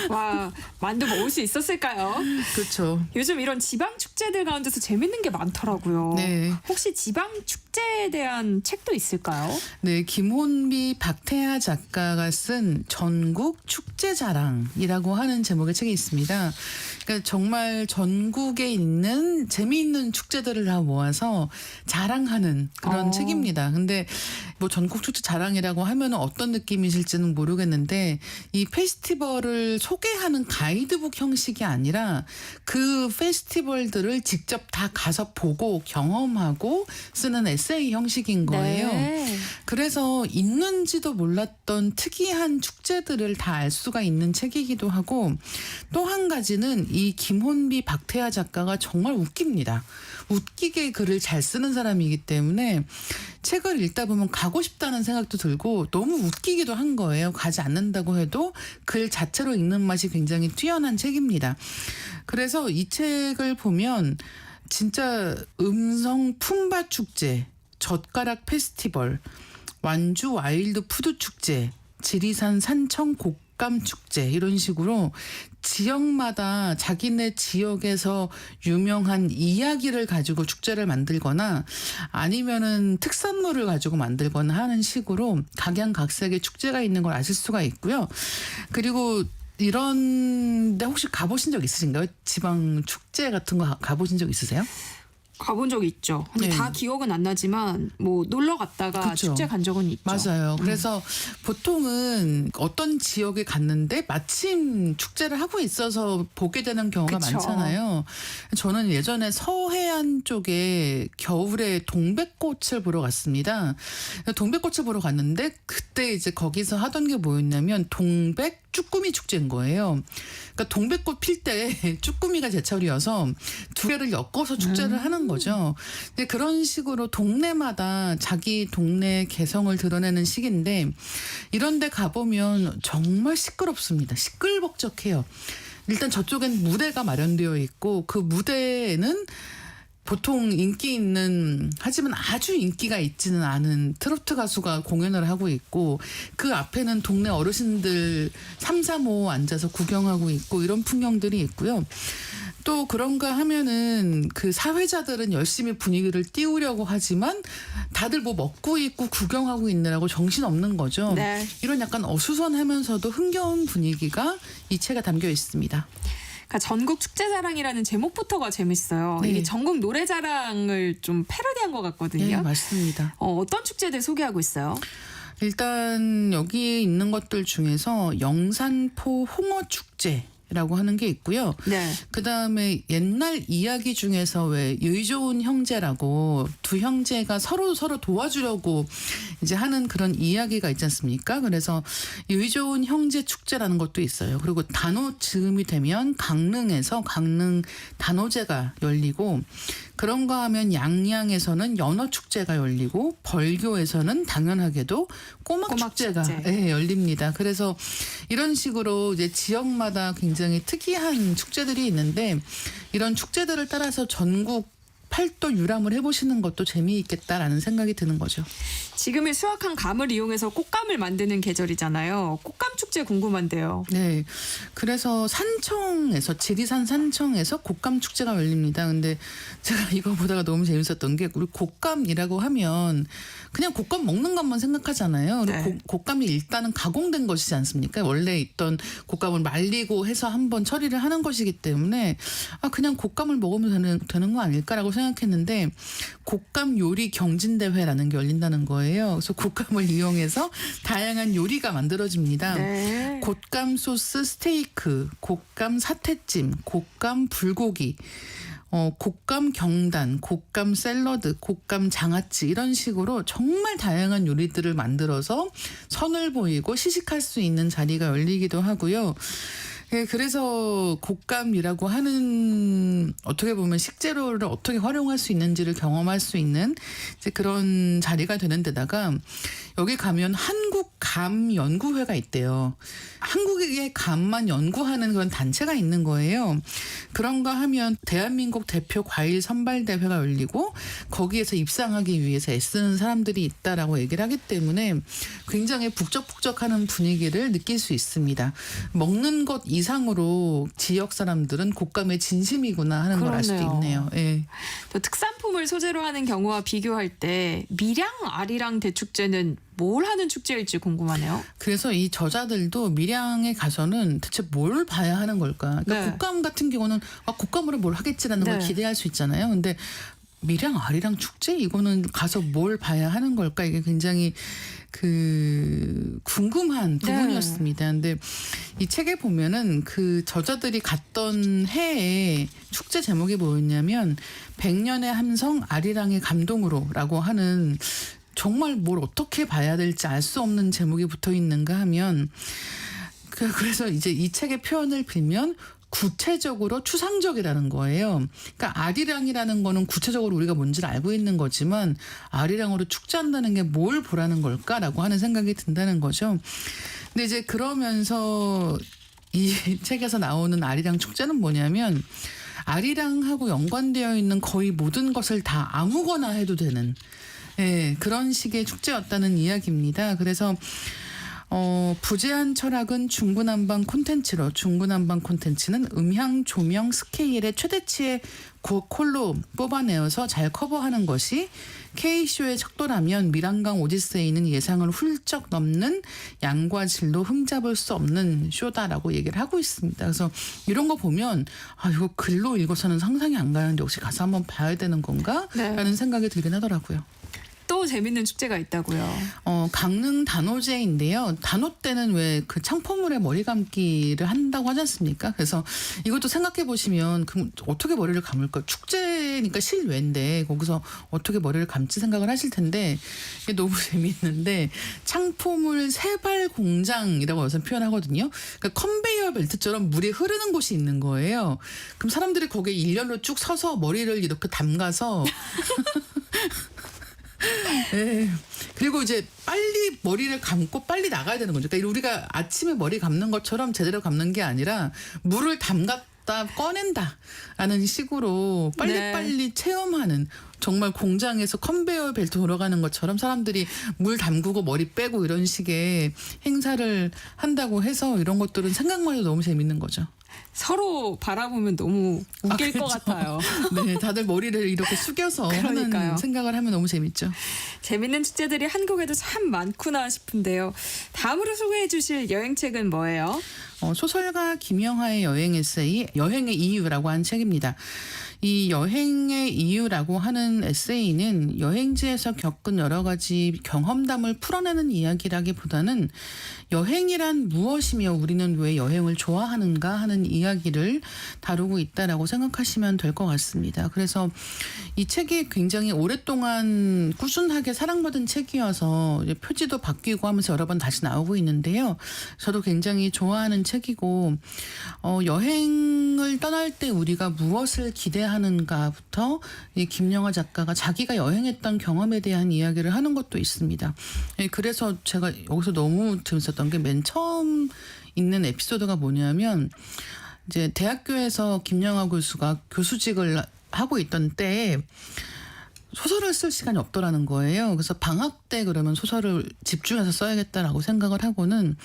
와, 만두 먹을 수 있었을까요? 그렇죠. 요즘 이런 지방 축제들 가운데서 재밌는 게 많더라고요. 네. 혹시 지방 축제에 대한 책도 있을까요? 네, 김혼비 박태하 작가가 쓴 전국 축제 자랑이라고 하는 제목의 책이 있습니다. 그러니까 정말 전국에 있는 재미있는 축제들을 다 모아서 자랑하는 그런 책입니다. 근데 뭐 전국 축제 자랑이라고 하면 어떤 느낌이실지는 모르겠는데, 이 페스티벌을 소개하는 가이드북 형식이 아니라 그 페스티벌들을 직접 다 가서 보고 경험하고 쓰는 에세이 형식인 거예요. 네. 그래서 있는지도 몰랐던 특이한 축제들을 다 알 수가 있는 책이기도 하고, 또 한 가지는 이 김혼비 박태하 작가가 정말 웃깁니다. 웃기게 글을 잘 쓰는 사람이기 때문에 책을 읽다 보면 가고 싶다는 생각도 들고 너무 웃기기도 한 거예요. 가지 않는다고 해도 글 자체로 읽는 맛이 굉장히 뛰어난 책입니다. 그래서 이 책을 보면 진짜 음성 품바 축제, 젓가락 페스티벌, 완주 와일드 푸드 축제, 지리산 산청 곡감 축제, 이런 식으로 지역마다 자기네 지역에서 유명한 이야기를 가지고 축제를 만들거나 아니면은 특산물을 가지고 만들거나 하는 식으로 각양각색의 축제가 있는 걸 아실 수가 있고요. 그리고 이런데 혹시 가보신 적 있으신가요? 지방 축제 같은 거 가보신 적 있으세요? 가본 적 있죠. 근데 네. 다 기억은 안 나지만 뭐 놀러 갔다가 그쵸. 축제 간 적은 있죠. 맞아요. 그래서 보통은 어떤 지역에 갔는데 마침 축제를 하고 있어서 보게 되는 경우가 그쵸. 많잖아요. 저는 예전에 서해안 쪽에 겨울에 동백꽃을 보러 갔습니다. 동백꽃을 보러 갔는데 그때 이제 거기서 하던 게 뭐였냐면 동백 쭈꾸미 축제인 거예요. 그러니까 동백꽃 필 때 쭈꾸미가 제철이어서 두 개를 엮어서 축제를 하는 거죠. 근데 그런 식으로 동네마다 자기 동네 개성을 드러내는 시기인데 이런 데 가보면 정말 시끄럽습니다. 시끌벅적해요. 일단 저쪽엔 무대가 마련되어 있고 그 무대에는 보통 인기 있는 하지만 아주 인기가 있지는 않은 트로트 가수가 공연을 하고 있고 그 앞에는 동네 어르신들 3, 4, 5 앉아서 구경하고 있고 이런 풍경들이 있고요. 또 그런가 하면은 그 사회자들은 열심히 분위기를 띄우려고 하지만 다들 뭐 먹고 있고 구경하고 있느라고 정신없는 거죠. 네. 이런 약간 어수선하면서도 흥겨운 분위기가 이 책에 담겨 있습니다. 그러니까 전국 축제자랑이라는 제목부터가 재밌어요. 네. 이게 전국 노래자랑을 좀 패러디한 것 같거든요. 네, 맞습니다. 어떤 축제들 소개하고 있어요? 일단 여기 있는 것들 중에서 영산포 홍어축제라고 하는 게 있고요. 네. 그다음에 옛날 이야기 중에서 왜 의좋은 형제라고 두 형제가 서로 도와주려고 이제 하는 그런 이야기가 있지 않습니까? 그래서 의좋은 형제 축제라는 것도 있어요. 그리고 단오 즈음이 되면 강릉에서 강릉 단오제가 열리고 그런가 하면 양양에서는 연어 축제가 열리고 벌교에서는 당연하게도 꼬막 축제가 축제. 열립니다. 그래서 이런 식으로 이제 지역마다 굉장히 특이한 축제들이 있는데 이런 축제들을 따라서 전국 팔도 유람을 해보시는 것도 재미있겠다라는 생각이 드는 거죠. 지금의 수확한 감을 이용해서 꽃감을 만드는 계절이잖아요. 꽃감 축제 궁금한데요. 네. 그래서 산청에서 지리산 산청에서 곶감 축제가 열립니다. 근데 제가 이거 보다가 너무 재밌었던 게 우리 곶감이라고 하면 그냥 곶감 먹는 것만 생각하잖아요. 네. 곶감이 일단은 가공된 것이지 않습니까? 원래 있던 곶감을 말리고 해서 한번 처리를 하는 것이기 때문에 그냥 곶감을 먹으면 되는 거 아닐까라고 생각했는데 곶감 요리 경진대회라는 게 열린다는 거예요. 그래서 곶감을 이용해서 다양한 요리가 만들어집니다. 네. 곶감 소스 스테이크, 곶감 사태찜, 곶감 불고기, 곶감 경단, 곶감 샐러드, 곶감 장아찌 이런 식으로 정말 다양한 요리들을 만들어서 선을 보이고 시식할 수 있는 자리가 열리기도 하고요. 네, 그래서 곶감이라고 하는 어떻게 보면 식재료를 어떻게 활용할 수 있는지를 경험할 수 있는 이제 그런 자리가 되는 데다가 여기 가면 한국감연구회가 있대요. 한국의 감만 연구하는 그런 단체가 있는 거예요. 그런가 하면 대한민국 대표 과일 선발대회가 열리고 거기에서 입상하기 위해서 애쓰는 사람들이 있다라고 얘기를 하기 때문에 굉장히 북적북적하는 분위기를 느낄 수 있습니다. 먹는 것 이상으로 지역 사람들은 곶감의 진심이구나 하는 걸 알 수도 있네요. 예. 또 특산품을 소재로 하는 경우와 비교할 때 밀양 아리랑 대축제는 뭘 하는 축제일지 궁금하네요. 그래서 이 저자들도 밀양에 가서는 대체 뭘 봐야 하는 걸까? 그러니까 네. 곶감 같은 경우는 곶감으로 뭘 하겠지라는 걸 네. 기대할 수 있잖아요. 근데 밀양 아리랑 축제 이거는 가서 뭘 봐야 하는 걸까? 이게 굉장히 궁금한 부분이었습니다. 근데 이 책에 보면은 그 저자들이 갔던 해에 축제 제목이 뭐였냐면 100년의 함성 아리랑의 감동으로라고 하는 정말 뭘 어떻게 봐야 될지 알 수 없는 제목이 붙어 있는가 하면 그래서 이제 이 책의 표현을 빌면 구체적으로 추상적이라는 거예요. 그러니까 아리랑이라는 거는 구체적으로 우리가 뭔지를 알고 있는 거지만 아리랑으로 축제한다는 게 뭘 보라는 걸까라고 하는 생각이 든다는 거죠. 근데 이제 그러면서 이 책에서 나오는 아리랑 축제는 뭐냐면 아리랑하고 연관되어 있는 거의 모든 것을 다 아무거나 해도 되는 그런 식의 축제였다는 이야기입니다. 그래서 부재한 철학은 중구난방 콘텐츠로 중구난방 콘텐츠는 음향 조명 스케일의 최대치의 고퀄로 뽑아내어서 잘 커버하는 것이 K쇼의 척도라면 미란강 오디세이는 예상을 훌쩍 넘는 양과 질로 흠잡을 수 없는 쇼다라고 얘기를 하고 있습니다. 그래서 이런 거 보면 이거 글로 읽어서는 상상이 안 가는데 혹시 가서 한번 봐야 되는 건가? 네. 라는 생각이 들긴 하더라고요. 또 재밌는 축제가 있다고요. 강릉 단오제인데요. 단오 때는 왜 그 창포물에 머리 감기를 한다고 하지 않습니까? 그래서 이것도 생각해 보시면 어떻게 머리를 감을까? 축제니까 실외인데 거기서 어떻게 머리를 감지 생각을 하실 텐데 이게 너무 재미있는데 창포물 세발 공장이라고 여기서 표현하거든요. 그러니까 컨베이어 벨트처럼 물이 흐르는 곳이 있는 거예요. 그럼 사람들이 거기에 일렬로 쭉 서서 머리를 이렇게 담가서 네. 그리고 이제 빨리 머리를 감고 빨리 나가야 되는 거죠. 그러니까 우리가 아침에 머리 감는 것처럼 제대로 감는 게 아니라 물을 담갔다 꺼낸다라는 식으로 빨리빨리 체험하는 정말 공장에서 컨베이어 벨트 돌아가는 것처럼 사람들이 물 담그고 머리 빼고 이런 식의 행사를 한다고 해서 이런 것들은 생각만 해도 너무 재밌는 거죠. 서로 바라보면 너무 웃길 것 같아요. 네, 다들 머리를 이렇게 숙여서 그러니까요. 하는 생각을 하면 너무 재밌죠. 재밌는 축제들이 한국에도 참 많구나 싶은데요. 다음으로 소개해 주실 여행책은 뭐예요? 소설가 김영하의 여행 에세이 여행의 이유라고 한 책입니다. 이 여행의 이유라고 하는 에세이는 여행지에서 겪은 여러 가지 경험담을 풀어내는 이야기라기보다는 여행이란 무엇이며 우리는 왜 여행을 좋아하는가 하는 이야기를 다루고 있다라고 생각하시면 될 것 같습니다. 그래서 이 책이 굉장히 오랫동안 꾸준하게 사랑받은 책이어서 이제 표지도 바뀌고 하면서 여러 번 다시 나오고 있는데요. 저도 굉장히 좋아하는 책이고 여행을 떠날 때 우리가 무엇을 기대하는가부터 이 김영하 작가가 자기가 여행했던 경험에 대한 이야기를 하는 것도 있습니다. 그래서 제가 여기서 너무 재밌었던 게 맨 처음 있는 에피소드가 뭐냐면 이제 대학교에서 김영하 교수가 교수직을 하고 있던 때에 소설을 쓸 시간이 없더라는 거예요. 그래서 방학 때 그러면 소설을 집중해서 써야겠다라고 생각을 하고는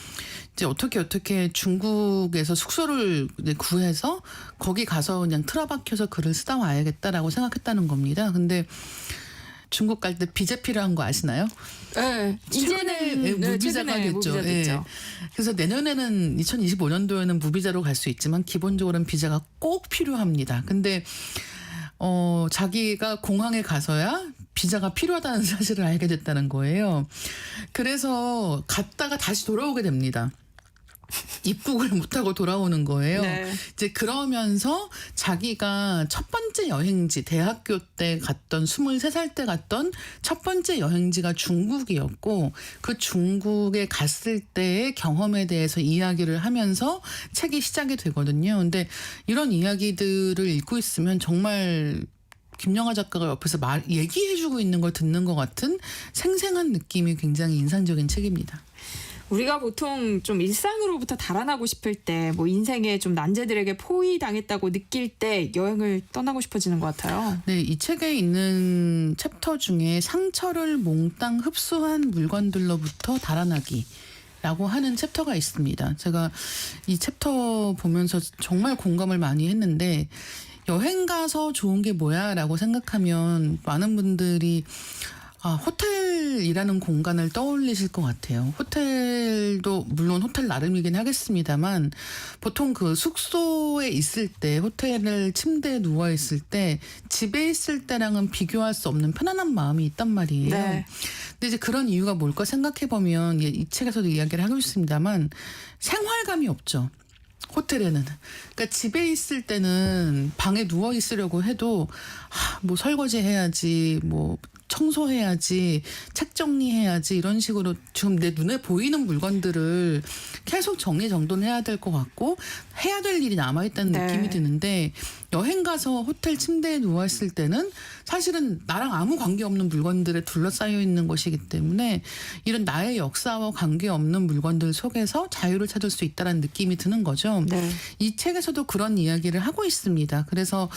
이제 어떻게 중국에서 숙소를 이제 구해서 거기 가서 그냥 틀어박혀서 글을 쓰다 와야겠다라고 생각했다는 겁니다. 근데 중국 갈 때 비자 필요한 거 아시나요? 네, 이제는 무비자가 됐죠. 무비자 네. 됐죠. 그래서 내년에는 2025년도에는 무비자로 갈 수 있지만 기본적으로는 비자가 꼭 필요합니다. 근데 자기가 공항에 가서야 비자가 필요하다는 사실을 알게 됐다는 거예요. 그래서 갔다가 다시 돌아오게 됩니다. 입국을 못하고 돌아오는 거예요. 네. 이제 그러면서 자기가 첫 번째 여행지, 대학교 때 갔던 23살 때 갔던 첫 번째 여행지가 중국이었고 그 중국에 갔을 때의 경험에 대해서 이야기를 하면서 책이 시작이 되거든요. 근데 이런 이야기들을 읽고 있으면 정말 김영하 작가가 옆에서 얘기해주고 있는 걸 듣는 것 같은 생생한 느낌이 굉장히 인상적인 책입니다. 우리가 보통 좀 일상으로부터 달아나고 싶을 때 뭐 인생의 좀 난제들에게 포위당했다고 느낄 때 여행을 떠나고 싶어지는 것 같아요. 네, 이 책에 있는 챕터 중에 상처를 몽땅 흡수한 물건들로부터 달아나기 라고 하는 챕터가 있습니다. 제가 이 챕터 보면서 정말 공감을 많이 했는데 여행 가서 좋은 게 뭐야 라고 생각하면 많은 분들이 호텔이라는 공간을 떠올리실 것 같아요. 호텔도 물론 호텔 나름이긴 하겠습니다만 보통 그 숙소에 있을 때 호텔을 침대에 누워 있을 때 집에 있을 때랑은 비교할 수 없는 편안한 마음이 있단 말이에요. 네. 근데 이제 그런 이유가 뭘까 생각해 보면 이 책에서도 이야기를 하고 있습니다만 생활감이 없죠. 호텔에는. 그러니까 집에 있을 때는 방에 누워 있으려고 해도 뭐 설거지 해야지 뭐 청소해야지, 책 정리해야지 이런 식으로 지금 내 눈에 보이는 물건들을 계속 정리정돈해야 될 것 같고 해야 될 일이 남아있다는 네. 느낌이 드는데 여행 가서 호텔 침대에 누워있을 때는 사실은 나랑 아무 관계없는 물건들에 둘러싸여 있는 것이기 때문에 이런 나의 역사와 관계없는 물건들 속에서 자유를 찾을 수 있다는 느낌이 드는 거죠. 네. 이 책에서도 그런 이야기를 하고 있습니다. 그래서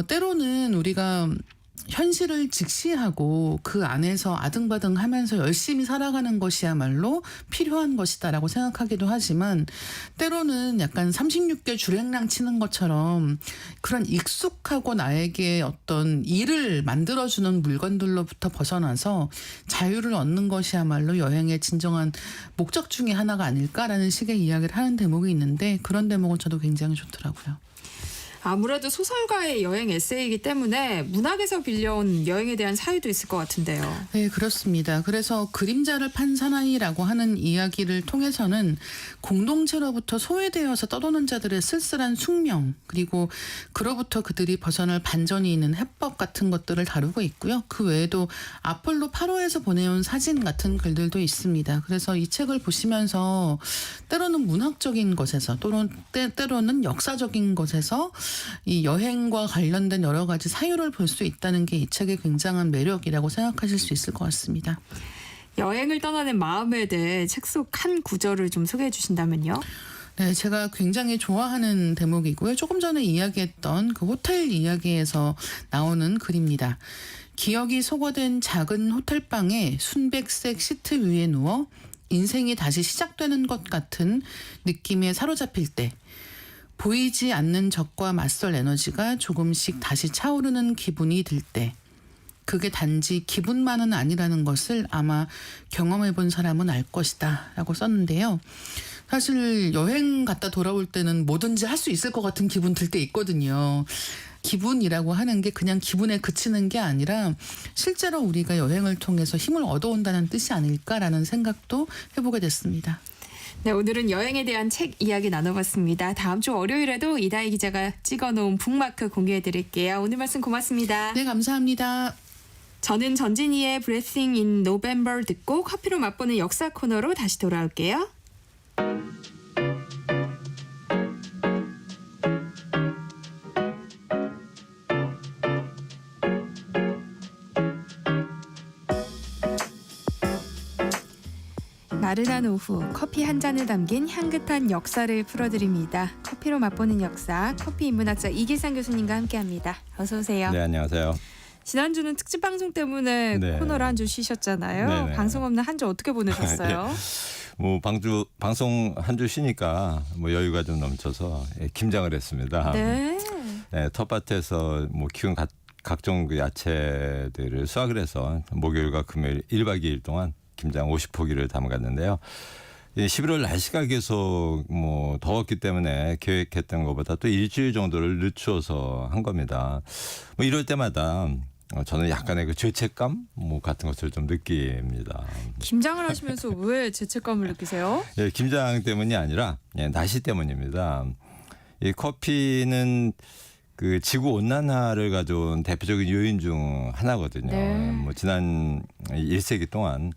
때로는 우리가 현실을 직시하고 그 안에서 아등바등하면서 열심히 살아가는 것이야말로 필요한 것이다라고 생각하기도 하지만 때로는 약간 36개 줄행랑 치는 것처럼 그런 익숙하고 나에게 어떤 일을 만들어주는 물건들로부터 벗어나서 자유를 얻는 것이야말로 여행의 진정한 목적 중에 하나가 아닐까라는 식의 이야기를 하는 대목이 있는데 그런 대목은 저도 굉장히 좋더라고요. 아무래도 소설가의 여행 에세이이기 때문에 문학에서 빌려온 여행에 대한 사유도 있을 것 같은데요. 네, 그렇습니다. 그래서 그림자를 판 사나이라고 하는 이야기를 통해서는 공동체로부터 소외되어서 떠도는 자들의 쓸쓸한 숙명 그리고 그로부터 그들이 벗어날 반전이 있는 해법 같은 것들을 다루고 있고요. 그 외에도 아폴로 8호에서 보내온 사진 같은 글들도 있습니다. 그래서 이 책을 보시면서 때로는 문학적인 것에서 또는 때로는 역사적인 것에서 이 여행과 관련된 여러 가지 사유를 볼 수 있다는 게 이 책의 굉장한 매력이라고 생각하실 수 있을 것 같습니다. 여행을 떠나는 마음에 대해 책 속 한 구절을 좀 소개해 주신다면요. 네, 제가 굉장히 좋아하는 대목이고요. 조금 전에 이야기했던 그 호텔 이야기에서 나오는 글입니다. 기억이 소거된 작은 호텔방에 순백색 시트 위에 누워 인생이 다시 시작되는 것 같은 느낌에 사로잡힐 때 보이지 않는 적과 맞설 에너지가 조금씩 다시 차오르는 기분이 들 때 그게 단지 기분만은 아니라는 것을 아마 경험해 본 사람은 알 것이다 라고 썼는데요. 사실 여행 갔다 돌아올 때는 뭐든지 할 수 있을 것 같은 기분 들 때 있거든요. 기분이라고 하는 게 그냥 기분에 그치는 게 아니라 실제로 우리가 여행을 통해서 힘을 얻어온다는 뜻이 아닐까라는 생각도 해보게 됐습니다. 네, 오늘은 여행에 대한 책 이야기 나눠봤습니다. 다음 주 월요일에도 이다희 기자가 찍어놓은 북마크 공개해드릴게요. 오늘 말씀 고맙습니다. 네, 감사합니다. 저는 전진희의 Breathing in November 듣고 커피로 맛보는 역사 코너로 다시 돌아올게요. 나른한 오후 커피 한 잔을 담긴 향긋한 역사를 풀어드립니다. 커피로 맛보는 역사 커피 인문학자 이길상 교수님과 함께합니다. 어서 오세요. 네, 안녕하세요. 지난주는 특집 방송 때문에 네. 코너를 한 주 쉬셨잖아요. 네네. 방송 없는 한 주 어떻게 보내셨어요? 뭐 방송 한 주 쉬니까 뭐 여유가 좀 넘쳐서 김장을 했습니다. 네. 네, 텃밭에서 뭐 키운 각종 그 야채들을 수확을 해서 목요일과 금요일 1박 2일 동안 김장 50포기를 담갔는데요. 11월 날씨가 계속 뭐 더웠기 때문에 계획했던 것보다 또 일주일 정도를 늦추어서 한 겁니다. 뭐 이럴 때마다 저는 약간의 그 죄책감 뭐 같은 것을 좀 느낍니다. 김장을 하시면서 왜 죄책감을 느끼세요? 예, 김장 때문이 아니라 날씨 때문입니다. 이 커피는 그 지구 온난화를 가져온 대표적인 요인 중 하나거든요. 네. 뭐 지난 1세기 동안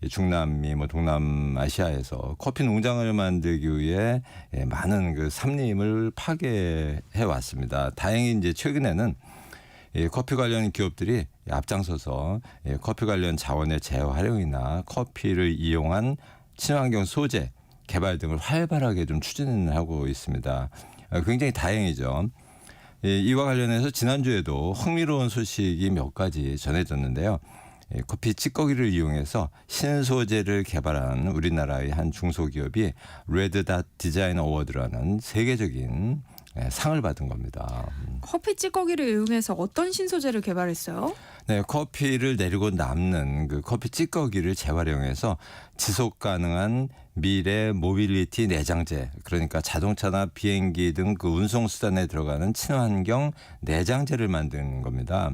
중남미, 뭐 동남아시아에서 커피 농장을 만들기 위해 많은 그 산림을 파괴해 왔습니다. 다행히 이제 최근에는 커피 관련 기업들이 앞장서서 커피 관련 자원의 재활용이나 커피를 이용한 친환경 소재 개발 등을 활발하게 좀 추진하고 있습니다. 굉장히 다행이죠. 이와 관련해서 지난주에도 흥미로운 소식이 몇 가지 전해졌는데요. 커피 찌꺼기를 이용해서 신소재를 개발한 우리나라의 한 중소기업이 레드닷 디자인 어워드라는 세계적인 상을 받은 겁니다. 커피 찌꺼기를 이용해서 어떤 신소재를 개발했어요? 네, 커피를 내리고 남는 그 커피 찌꺼기를 재활용해서 지속 가능한 미래 모빌리티 내장재, 그러니까 자동차나 비행기 등 그 운송 수단에 들어가는 친환경 내장재를 만든 겁니다.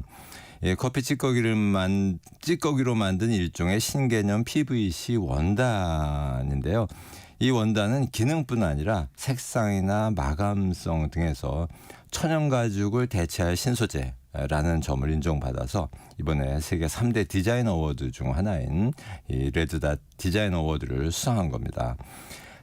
커피 찌꺼기로 만든 일종의 신개념 PVC 원단인데요. 이 원단은 기능뿐 아니라 색상이나 마감성 등에서 천연 가죽을 대체할 신소재라는 점을 인정받아서 이번에 세계 3대 디자인 어워드 중 하나인 이 레드닷 디자인 어워드를 수상한 겁니다.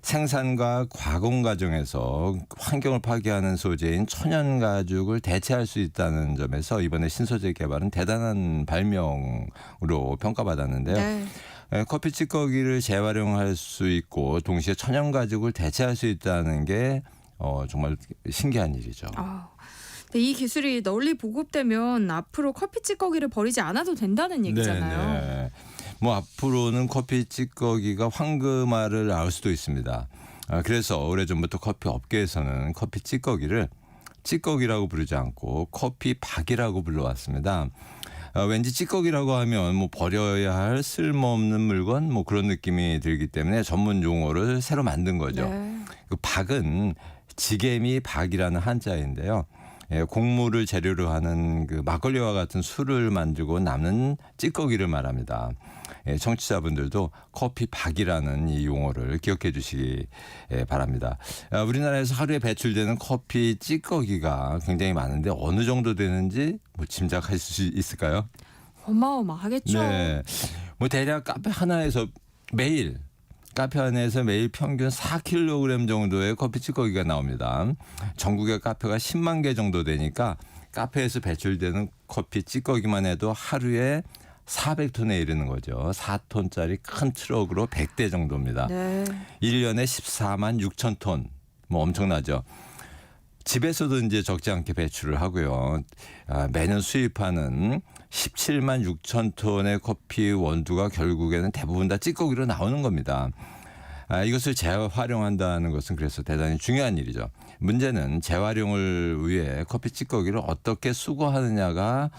생산과 가공 과정에서 환경을 파괴하는 소재인 천연 가죽을 대체할 수 있다는 점에서 이번에 신소재 개발은 대단한 발명으로 평가받았는데요. 네. 커피 찌꺼기를 재활용할 수 있고 동시에 천연 가죽을 대체할 수 있다는 게 정말 신기한 일이죠. 근데 이 기술이 널리 보급되면 앞으로 커피 찌꺼기를 버리지 않아도 된다는 얘기잖아요. 네. 뭐 앞으로는 커피 찌꺼기가 황금알을 낳을 수도 있습니다. 그래서 오래전부터 커피 업계에서는 커피 찌꺼기를 찌꺼기라고 부르지 않고 커피 박이라고 불러왔습니다. 왠지 찌꺼기라고 하면 뭐 버려야 할 쓸모없는 물건 뭐 그런 느낌이 들기 때문에 전문 용어를 새로 만든 거죠. 네. 그 박은 지게미 박이라는 한자인데요. 곡물을 재료로 하는 그 막걸리와 같은 술을 만들고 남는 찌꺼기를 말합니다. 청취자분들도 커피 박이라는 이 용어를 기억해 주시기 바랍니다. 우리나라에서 하루에 배출되는 커피 찌꺼기가 굉장히 많은데 어느 정도 되는지 뭐 짐작할 수 있을까요? 어마어마하겠죠. 네. 뭐 대략 카페 안에서 매일 평균 4kg 정도의 커피 찌꺼기가 나옵니다. 전국의 카페가 10만 개 정도 되니까 카페에서 배출되는 커피 찌꺼기만 해도 하루에 400톤에 이르는 거죠. 4톤짜리 큰 트럭으로 100대 정도입니다. 네. 1년에 14만 6천 톤. 뭐 엄청나죠. 집에서도 이제 적지 않게 배출을 하고요. 매년 수입하는 17만 6천 톤의 커피 원두가 결국에는 대부분 다 찌꺼기로 나오는 겁니다. 이것을 재활용한다는 것은 그래서 대단히 중요한 일이죠. 문제는 재활용을 위해 커피 찌꺼기를 어떻게 수거하느냐가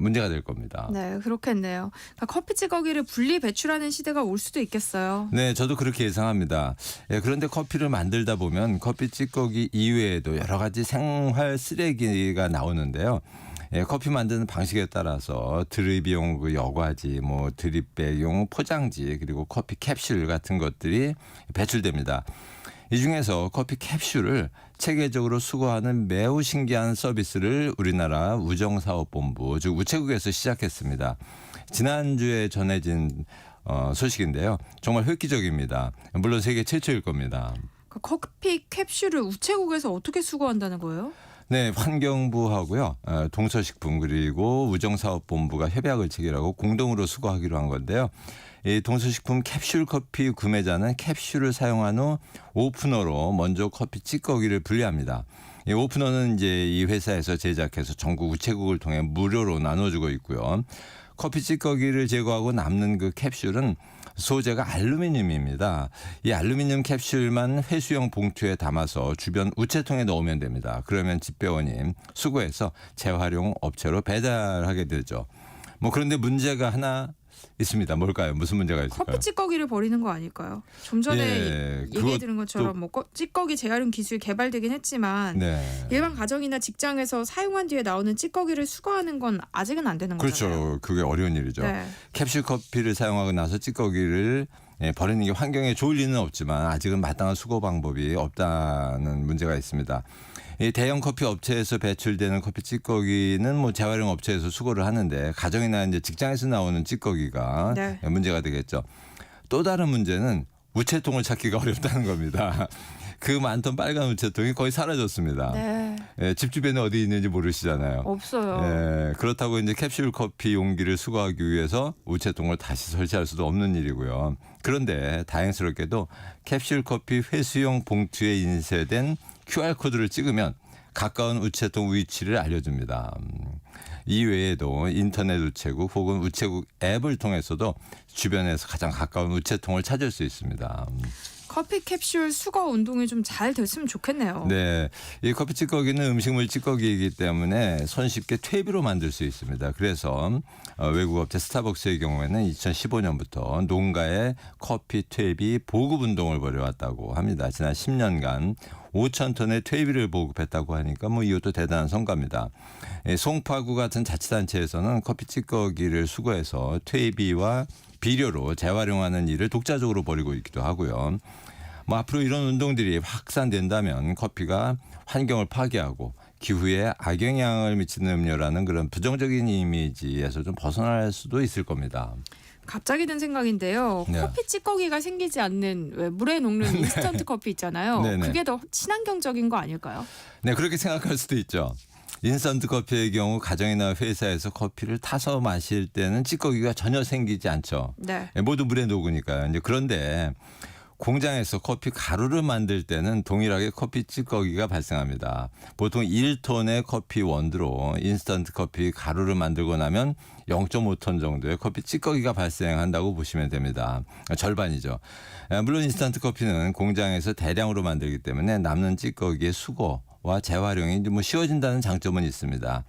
문제가 될 겁니다. 네, 그렇겠네요. 그러니까 커피 찌꺼기를 분리 배출하는 시대가 올 수도 있겠어요. 네, 저도 그렇게 예상합니다. 그런데 커피를 만들다 보면 커피 찌꺼기 이외에도 여러 가지 생활 쓰레기가 나오는데요. 커피 만드는 방식에 따라서 드립용 그 여과지, 뭐 드립백용 포장지, 그리고 커피 캡슐 같은 것들이 배출됩니다. 이 중에서 커피 캡슐을 체계적으로 수거하는 매우 신기한 서비스를 우리나라 우정사업본부, 즉 우체국에서 시작했습니다. 지난주에 전해진 소식인데요. 정말 획기적입니다. 물론 세계 최초일 겁니다. 커피 캡슐을 우체국에서 어떻게 수거한다는 거예요? 네, 환경부하고요, 동서식품 그리고 우정사업본부가 협약을 체결하고 공동으로 수거하기로 한 건데요. 이 동서식품 캡슐 커피 구매자는 캡슐을 사용한 후 오프너로 먼저 커피 찌꺼기를 분리합니다. 이 오프너는 이제 이 회사에서 제작해서 전국 우체국을 통해 무료로 나눠주고 있고요. 커피 찌꺼기를 제거하고 남는 그 캡슐은 소재가 알루미늄입니다. 이 알루미늄 캡슐만 회수용 봉투에 담아서 주변 우체통에 넣으면 됩니다. 그러면 집배원이 수거해서 재활용 업체로 배달하게 되죠. 뭐 그런데 문제가 하나 있습니다. 뭘까요? 무슨 문제가 있을까요? 커피 찌꺼기를 버리는 거 아닐까요? 좀 전에 얘기해 드린 것처럼 뭐 찌꺼기 재활용 기술이 개발되긴 했지만 일반 가정이나 직장에서 사용한 뒤에 나오는 찌꺼기를 수거하는 건 아직은 안 되는 거잖아요. 그렇죠. 그게 어려운 일이죠. 네. 캡슐 커피를 사용하고 나서 찌꺼기를 버리는 게 환경에 좋을 리는 없지만 아직은 마땅한 수거 방법이 없다는 문제가 있습니다. 이 대형 커피 업체에서 배출되는 커피 찌꺼기는 뭐 재활용 업체에서 수거를 하는데 가정이나 이제 직장에서 나오는 찌꺼기가 문제가 되겠죠. 또 다른 문제는 우체통을 찾기가 어렵다는 겁니다. 그 많던 빨간 우체통이 거의 사라졌습니다. 집 주변에 어디 있는지 모르시잖아요. 없어요. 그렇다고 이제 캡슐 커피 용기를 수거하기 위해서 우체통을 다시 설치할 수도 없는 일이고요. 그런데 다행스럽게도 캡슐 커피 회수용 봉투에 인쇄된 QR코드를 찍으면 가까운 우체통 위치를 알려줍니다. 이외에도 인터넷 우체국 혹은 우체국 앱을 통해서도 주변에서 가장 가까운 우체통을 찾을 수 있습니다. 커피 캡슐 수거 운동이 좀 잘 됐으면 좋겠네요. 네, 이 커피 찌꺼기는 음식물 찌꺼기이기 때문에 손쉽게 퇴비로 만들 수 있습니다. 그래서 외국 업체 스타벅스의 경우에는 2015년부터 농가에 커피 퇴비 보급 운동을 벌여왔다고 합니다. 지난 10년간 5천 톤의 퇴비를 보급했다고 하니까 뭐 이것도 대단한 성과입니다. 송파구 같은 자치단체에서는 커피 찌꺼기를 수거해서 퇴비와 비료로 재활용하는 일을 독자적으로 벌이고 있기도 하고요. 뭐 앞으로 이런 운동들이 확산된다면 커피가 환경을 파괴하고 기후에 악영향을 미치는 음료라는 그런 부정적인 이미지에서 좀 벗어날 수도 있을 겁니다. 갑자기 든 생각인데요. 커피 찌꺼기가 생기지 않는 왜 물에 녹는 인스턴트 커피 있잖아요. 그게 더 친환경적인 거 아닐까요? 네, 그렇게 생각할 수도 있죠. 인스턴트 커피의 경우 가정이나 회사에서 커피를 타서 마실 때는 찌꺼기가 전혀 생기지 않죠. 모두 물에 녹으니까요. 이제 그런데 공장에서 커피 가루를 만들 때는 동일하게 커피 찌꺼기가 발생합니다. 보통 1톤의 커피 원두로 인스턴트 커피 가루를 만들고 나면 0.5톤 정도의 커피 찌꺼기가 발생한다고 보시면 됩니다. 절반이죠. 물론 인스턴트 커피는 공장에서 대량으로 만들기 때문에 남는 찌꺼기의 수거와 재활용이 뭐 쉬워진다는 장점은 있습니다.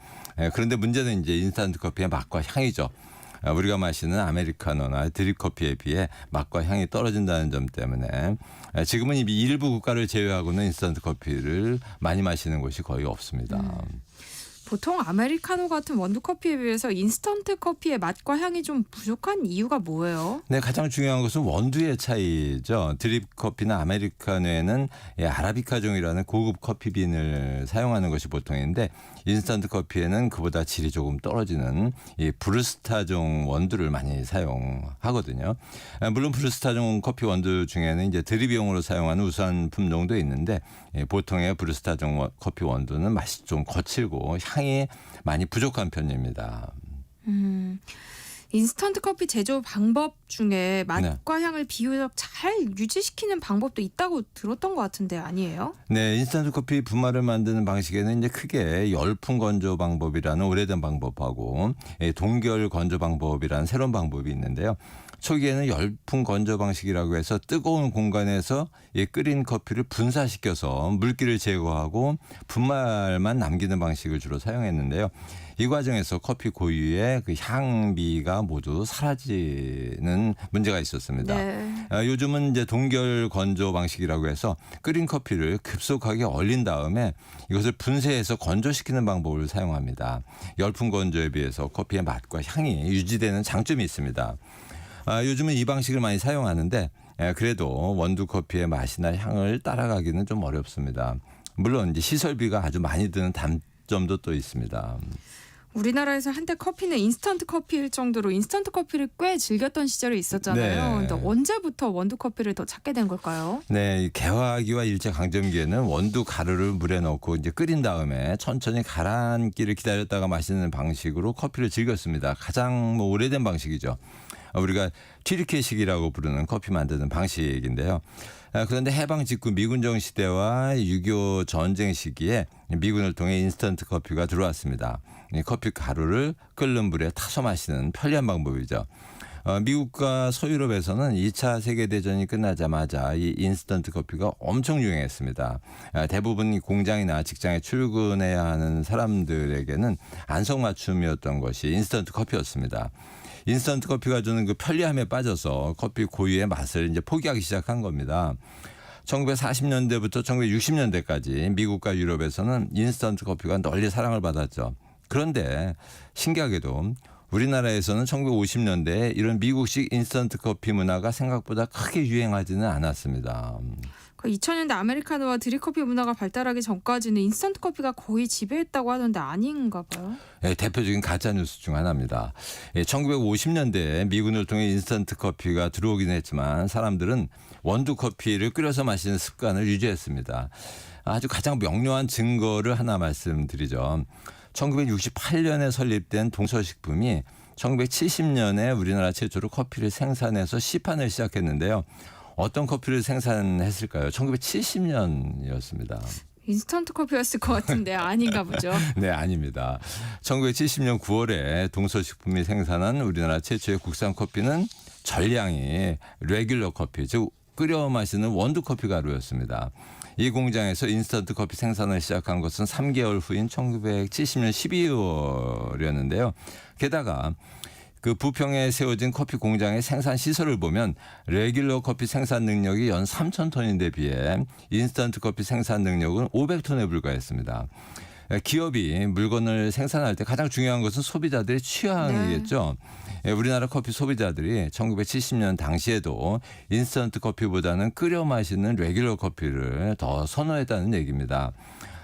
그런데 문제는 이제 인스턴트 커피의 맛과 향이죠. 우리가 마시는 아메리카노나 드립 커피에 비해 맛과 향이 떨어진다는 점 때문에 지금은 이미 일부 국가를 제외하고는 인스턴트 커피를 많이 마시는 곳이 거의 없습니다. 보통 아메리카노 같은 원두 커피에 비해서 인스턴트 커피의 맛과 향이 좀 부족한 이유가 뭐예요? 네, 가장 중요한 것은 원두의 차이죠. 드립 커피나 아메리카노에는 아라비카종이라는 고급 커피빈을 사용하는 것이 보통인데 인스턴트 커피에는 그보다 질이 조금 떨어지는 이 브루스타종 원두를 많이 사용하거든요. 물론 브루스타종 커피 원두 중에는 이제 드립용으로 사용하는 우수한 품종도 있는데 보통의 브루스타종 커피 원두는 맛이 좀 거칠고 향이 많이 부족한 편입니다. 인스턴트 커피 제조 방법 중에 맛과 향을 비교적 잘 유지시키는 방법도 있다고 들었던 것 같은데 아니에요? 네, 인스턴트 커피 분말을 만드는 방식에는 이제 크게 열풍 건조 방법이라는 오래된 방법하고 동결 건조 방법이라는 새로운 방법이 있는데요. 초기에는 열풍 건조 방식이라고 해서 뜨거운 공간에서 끓인 커피를 분사시켜서 물기를 제거하고 분말만 남기는 방식을 주로 사용했는데요. 이 과정에서 커피 고유의 그 향미가 모두 사라지는 문제가 있었습니다. 네. 요즘은 이제 동결 건조 방식이라고 해서 끓인 커피를 급속하게 얼린 다음에 이것을 분쇄해서 건조시키는 방법을 사용합니다. 열풍 건조에 비해서 커피의 맛과 향이 유지되는 장점이 있습니다. 요즘은 이 방식을 많이 사용하는데 그래도 원두 커피의 맛이나 향을 따라가기는 좀 어렵습니다. 물론 이제 시설비가 아주 많이 드는 단점도 또 있습니다. 우리나라에서 한때 커피는 인스턴트 커피일 정도로 인스턴트 커피를 꽤 즐겼던 시절이 있었잖아요. 네. 근데 언제부터 원두 커피를 더 찾게 된 걸까요? 네, 개화기와 일제강점기에는 원두 가루를 물에 넣고 이제 끓인 다음에 천천히 가라앉기를 기다렸다가 마시는 방식으로 커피를 즐겼습니다. 가장 오래된 방식이죠. 우리가 튀르케식이라고 부르는 커피 만드는 방식인데요. 그런데 해방 직후 미군정 시대와 6.25 전쟁 시기에 미군을 통해 인스턴트 커피가 들어왔습니다. 커피 가루를 끓는 물에 타서 마시는 편리한 방법이죠. 미국과 서유럽에서는 2차 세계대전이 끝나자마자 이 인스턴트 커피가 엄청 유행했습니다. 대부분 공장이나 직장에 출근해야 하는 사람들에게는 안성맞춤이었던 것이 인스턴트 커피였습니다. 인스턴트 커피가 주는 그 편리함에 빠져서 커피 고유의 맛을 이제 포기하기 시작한 겁니다. 1940년대부터 1960년대까지 미국과 유럽에서는 인스턴트 커피가 널리 사랑을 받았죠. 그런데 신기하게도 우리나라에서는 1950년대에 이런 미국식 인스턴트 커피 문화가 생각보다 크게 유행하지는 않았습니다. 2000년대 아메리카노와 드립커피 문화가 발달하기 전까지는 인스턴트 커피가 거의 지배했다고 하던데 아닌가 봐요. 네, 대표적인 가짜뉴스 중 하나입니다. 1950년대에 미군을 통해 인스턴트 커피가 들어오긴 했지만 사람들은 원두 커피를 끓여서 마시는 습관을 유지했습니다. 아주 가장 명료한 증거를 하나 말씀드리죠. 1968년에 설립된 동서식품이 1970년에 우리나라 최초로 커피를 생산해서 시판을 시작했는데요. 어떤 커피를 생산했을까요? 1970년이었습니다. 인스턴트 커피였을 것 같은데 아닌가 보죠. 네, 아닙니다. 1970년 9월에 동서식품이 생산한 우리나라 최초의 국산 커피는 전량이 레귤러 커피, 즉 끓여 마시는 원두 커피 가루였습니다. 이 공장에서 인스턴트 커피 생산을 시작한 것은 3개월 후인 1970년 12월이었는데요. 게다가 그 부평에 세워진 커피 공장의 생산 시설을 보면 레귤러 커피 생산 능력이 연 3,000톤인데 비해 인스턴트 커피 생산 능력은 500톤에 불과했습니다. 기업이 물건을 생산할 때 가장 중요한 것은 소비자들의 취향이겠죠. 네. 우리나라 커피 소비자들이 1970년 당시에도 인스턴트 커피보다는 끓여 마시는 레귤러 커피를 더 선호했다는 얘기입니다.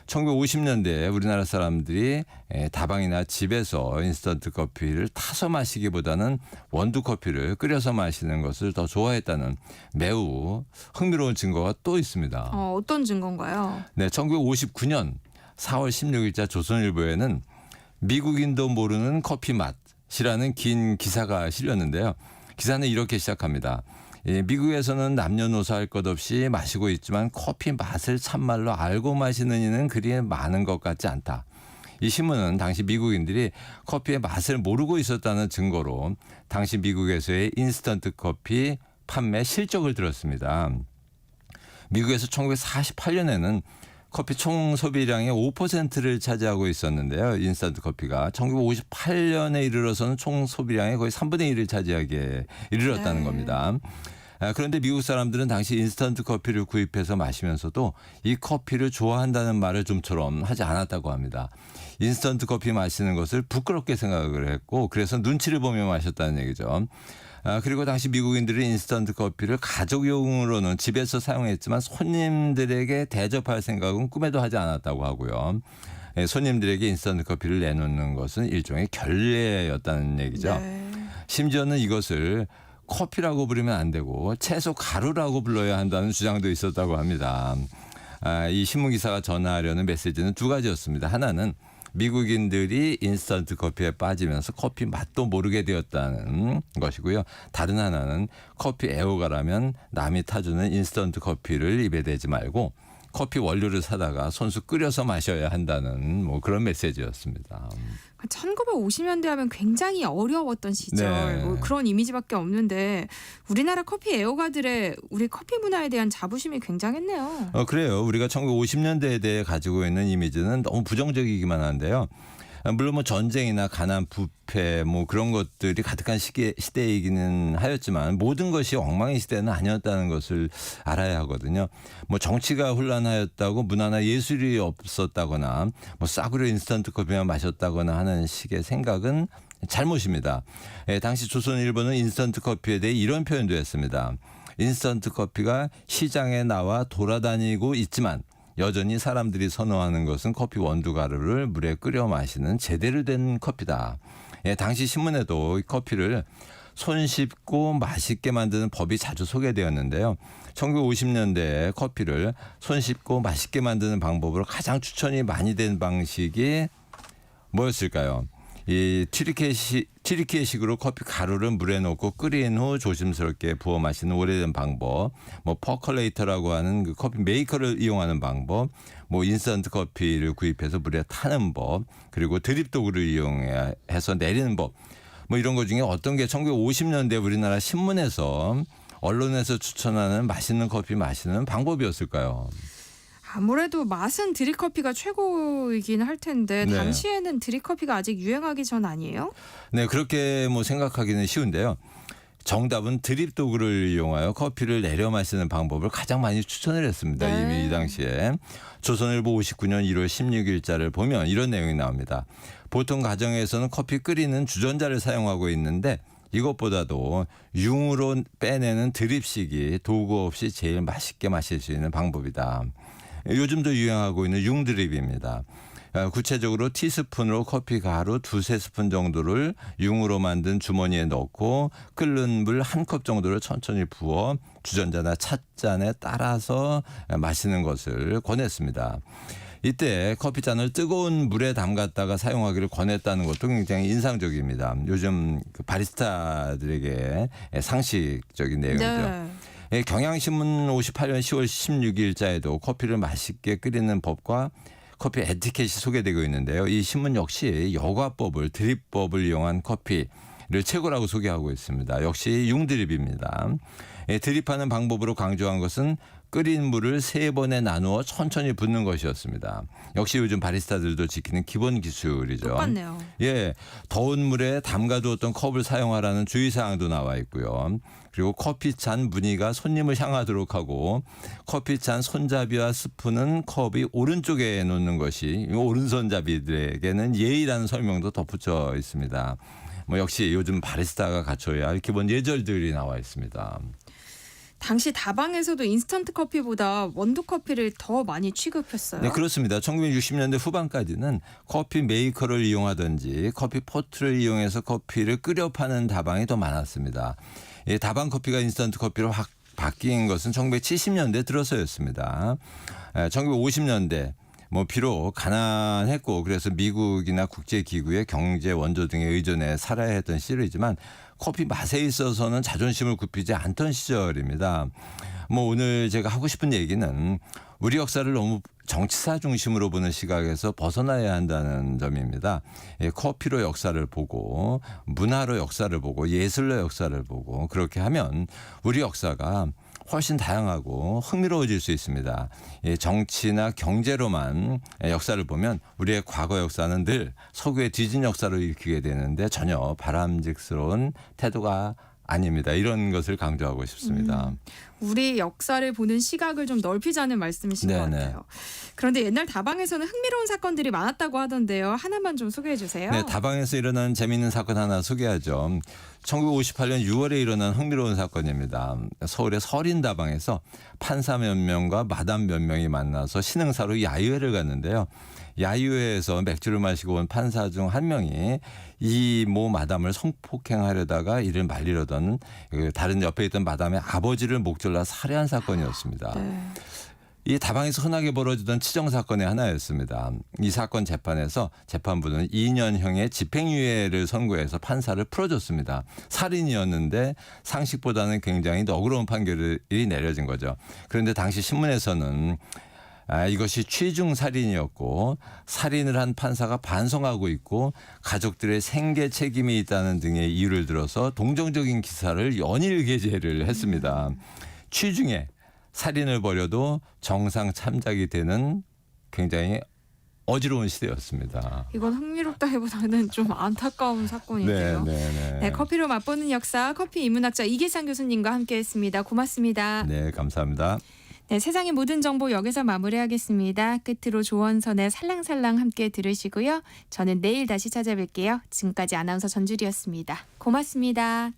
1950년대에 우리나라 사람들이 다방이나 집에서 인스턴트 커피를 타서 마시기보다는 원두 커피를 끓여서 마시는 것을 더 좋아했다는 매우 흥미로운 증거가 또 있습니다. 어떤 증거인가요? 네, 1959년 4월 16일자 조선일보에는 미국인도 모르는 커피 맛이라는 긴 기사가 실렸는데요. 기사는 이렇게 시작합니다. 미국에서는 남녀노소 할 것 없이 마시고 있지만 커피 맛을 참말로 알고 마시는 이는 그리 많은 것 같지 않다. 이 신문은 당시 미국인들이 커피의 맛을 모르고 있었다는 증거로 당시 미국에서의 인스턴트 커피 판매 실적을 들었습니다. 미국에서 1948년에는 커피 총 소비량의 5%를 차지하고 있었는데요. 인스턴트 커피가 1958년에 이르러서는 총 소비량의 거의 3분의 1을 차지하게 이르렀다는 겁니다. 그런데 미국 사람들은 당시 인스턴트 커피를 구입해서 마시면서도 이 커피를 좋아한다는 말을 좀처럼 하지 않았다고 합니다. 인스턴트 커피 마시는 것을 부끄럽게 생각을 했고 그래서 눈치를 보며 마셨다는 얘기죠. 그리고 당시 미국인들이 인스턴트 커피를 가족용으로는 집에서 사용했지만 손님들에게 대접할 생각은 꿈에도 하지 않았다고 하고요. 손님들에게 인스턴트 커피를 내놓는 것은 일종의 결례였다는 얘기죠. 네. 심지어는 이것을 커피라고 부르면 안 되고 채소 가루라고 불러야 한다는 주장도 있었다고 합니다. 이 신문기사가 전하려는 메시지는 두 가지였습니다. 하나는 미국인들이 인스턴트 커피에 빠지면서 커피 맛도 모르게 되었다는 것이고요. 다른 하나는 커피 애호가라면 남이 타주는 인스턴트 커피를 입에 대지 말고 커피 원료를 사다가 손수 끓여서 마셔야 한다는 뭐 그런 메시지였습니다. 1950년대 하면 굉장히 어려웠던 시절 네. 뭐 그런 이미지밖에 없는데 우리나라 커피 애호가들의 우리 커피 문화에 대한 자부심이 굉장했네요. 그래요. 우리가 1950년대에 대해 가지고 있는 이미지는 너무 부정적이기만 한데요. 물론 뭐 전쟁이나 가난, 부패 뭐 그런 것들이 가득한 시대이기는 하였지만 모든 것이 엉망의 시대는 아니었다는 것을 알아야 하거든요. 뭐 정치가 혼란하였다고 문화나 예술이 없었다거나 뭐 싸구려 인스턴트 커피만 마셨다거나 하는 식의 생각은 잘못입니다. 당시 조선일보는 인스턴트 커피에 대해 이런 표현도 했습니다. 인스턴트 커피가 시장에 나와 돌아다니고 있지만 여전히 사람들이 선호하는 것은 커피 원두 가루를 물에 끓여 마시는 제대로 된 커피다. 당시 신문에도 커피를 손 씻고 맛있게 만드는 법이 자주 소개되었는데요. 1950년대에 커피를 손 씻고 맛있게 만드는 방법으로 가장 추천이 많이 된 방식이 뭐였을까요? 이 튀르키예식으로 커피 가루를 물에 넣고 끓인 후 조심스럽게 부어 마시는 오래된 방법, 뭐 퍼컬레이터라고 하는 그 커피 메이커를 이용하는 방법, 뭐 인스턴트 커피를 구입해서 물에 타는 법, 그리고 드립 도구를 이용해서 내리는 법, 뭐 이런 것 중에 어떤 게 1950년대 우리나라 신문에서 언론에서 추천하는 맛있는 커피 마시는 방법이었을까요? 아무래도 맛은 드립커피가 최고이긴 할 텐데 네. 당시에는 드립커피가 아직 유행하기 전 아니에요? 네, 그렇게 뭐 생각하기는 쉬운데요. 정답은 드립 도구를 이용하여 커피를 내려 마시는 방법을 가장 많이 추천을 했습니다. 네. 이미 이 당시에. 조선일보 59년 1월 16일자를 보면 이런 내용이 나옵니다. 보통 가정에서는 커피 끓이는 주전자를 사용하고 있는데 이것보다도 융으로 빼내는 드립식이 도구 없이 제일 맛있게 마실 수 있는 방법이다. 요즘도 유행하고 있는 융드립입니다. 구체적으로 티스푼으로 커피 가루 2-3스푼 정도를 융으로 만든 주머니에 넣고 끓는 물 1컵 정도를 천천히 부어 주전자나 찻잔에 따라서 마시는 것을 권했습니다. 이때 커피잔을 뜨거운 물에 담갔다가 사용하기를 권했다는 것도 굉장히 인상적입니다. 요즘 그 바리스타들에게 상식적인 내용이죠. 네. 경향신문 58년 10월 16일자에도 커피를 맛있게 끓이는 법과 커피 에티켓이 소개되고 있는데요. 이 신문 역시 여과법을 드립법을 이용한 커피를 최고라고 소개하고 있습니다. 역시 융드립입니다. 드립하는 방법으로 강조한 것은 끓인 물을 3번에 나누어 천천히 붓는 것이었습니다. 역시 요즘 바리스타들도 지키는 기본 기술이죠. 똑같네요. 예, 더운 물에 담가두었던 컵을 사용하라는 주의사항도 나와 있고요. 그리고 커피잔 무늬가 손님을 향하도록 하고 커피잔 손잡이와 스푼은 컵이 오른쪽에 놓는 것이 오른손잡이들에게는 예의라는 설명도 덧붙여 있습니다. 뭐 역시 요즘 바리스타가 갖춰야 할 기본 예절들이 나와 있습니다. 당시 다방에서도 인스턴트 커피보다 원두 커피를 더 많이 취급했어요. 네, 그렇습니다. 1960년대 후반까지는 커피 메이커를 이용하든지 커피 포트를 이용해서 커피를 끓여 파는 다방이 더 많았습니다. 다방 커피가 인스턴트 커피로 확 바뀐 것은 1970년대 들어서였습니다. 1950년대 뭐 비록 가난했고 그래서 미국이나 국제기구의 경제 원조 등에 의존해 살아야 했던 시절이지만 커피 맛에 있어서는 자존심을 굽히지 않던 시절입니다. 뭐 오늘 제가 하고 싶은 얘기는 우리 역사를 너무 정치사 중심으로 보는 시각에서 벗어나야 한다는 점입니다. 커피로 역사를 보고 문화로 역사를 보고 예술로 역사를 보고 그렇게 하면 우리 역사가 훨씬 다양하고 흥미로워질 수 있습니다. 정치나 경제로만 역사를 보면 우리의 과거 역사는 늘 서구의 뒤진 역사로 읽히게 되는데 전혀 바람직스러운 태도가 아닙니다. 이런 것을 강조하고 싶습니다. 우리 역사를 보는 시각을 좀 넓히자는 말씀이신 것 네네. 같아요. 그런데 옛날 다방에서는 흥미로운 사건들이 많았다고 하던데요. 하나만 좀 소개해 주세요. 네, 다방에서 일어난 재미있는 사건 하나 소개하죠. 1958년 6월에 일어난 흥미로운 사건입니다. 서울의 서린다방에서 판사 몇 명과 마담 몇 명이 만나서 신흥사로 야유회를 갔는데요. 야유회에서 맥주를 마시고 온 판사 중 한 명이 이 모 마담을 성폭행하려다가 이를 말리려던 다른 옆에 있던 마담의 아버지를 목졸라 살해한 사건이었습니다. 네. 이 다방에서 흔하게 벌어지던 치정 사건의 하나였습니다. 이 사건 재판에서 재판부는 2년형의 집행유예를 선고해서 판사를 풀어줬습니다. 살인이었는데 상식보다는 굉장히 너그러운 판결이 내려진 거죠. 그런데 당시 신문에서는 이것이 취중 살인이었고 살인을 한 판사가 반성하고 있고 가족들의 생계 책임이 있다는 등의 이유를 들어서 동정적인 기사를 연일 게재를 했습니다. 취중에 살인을 벌여도 정상 참작이 되는 굉장히 어지러운 시대였습니다. 이건 흥미롭다기보다는 좀 안타까운 사건인데요. 네, 커피로 맛보는 역사 커피 인문학자 이계상 교수님과 함께했습니다. 고맙습니다. 네, 감사합니다. 네, 세상의 모든 정보 여기서 마무리하겠습니다. 끝으로 조원선의 살랑살랑 함께 들으시고요. 저는 내일 다시 찾아뵐게요. 지금까지 아나운서 전주리였습니다. 고맙습니다.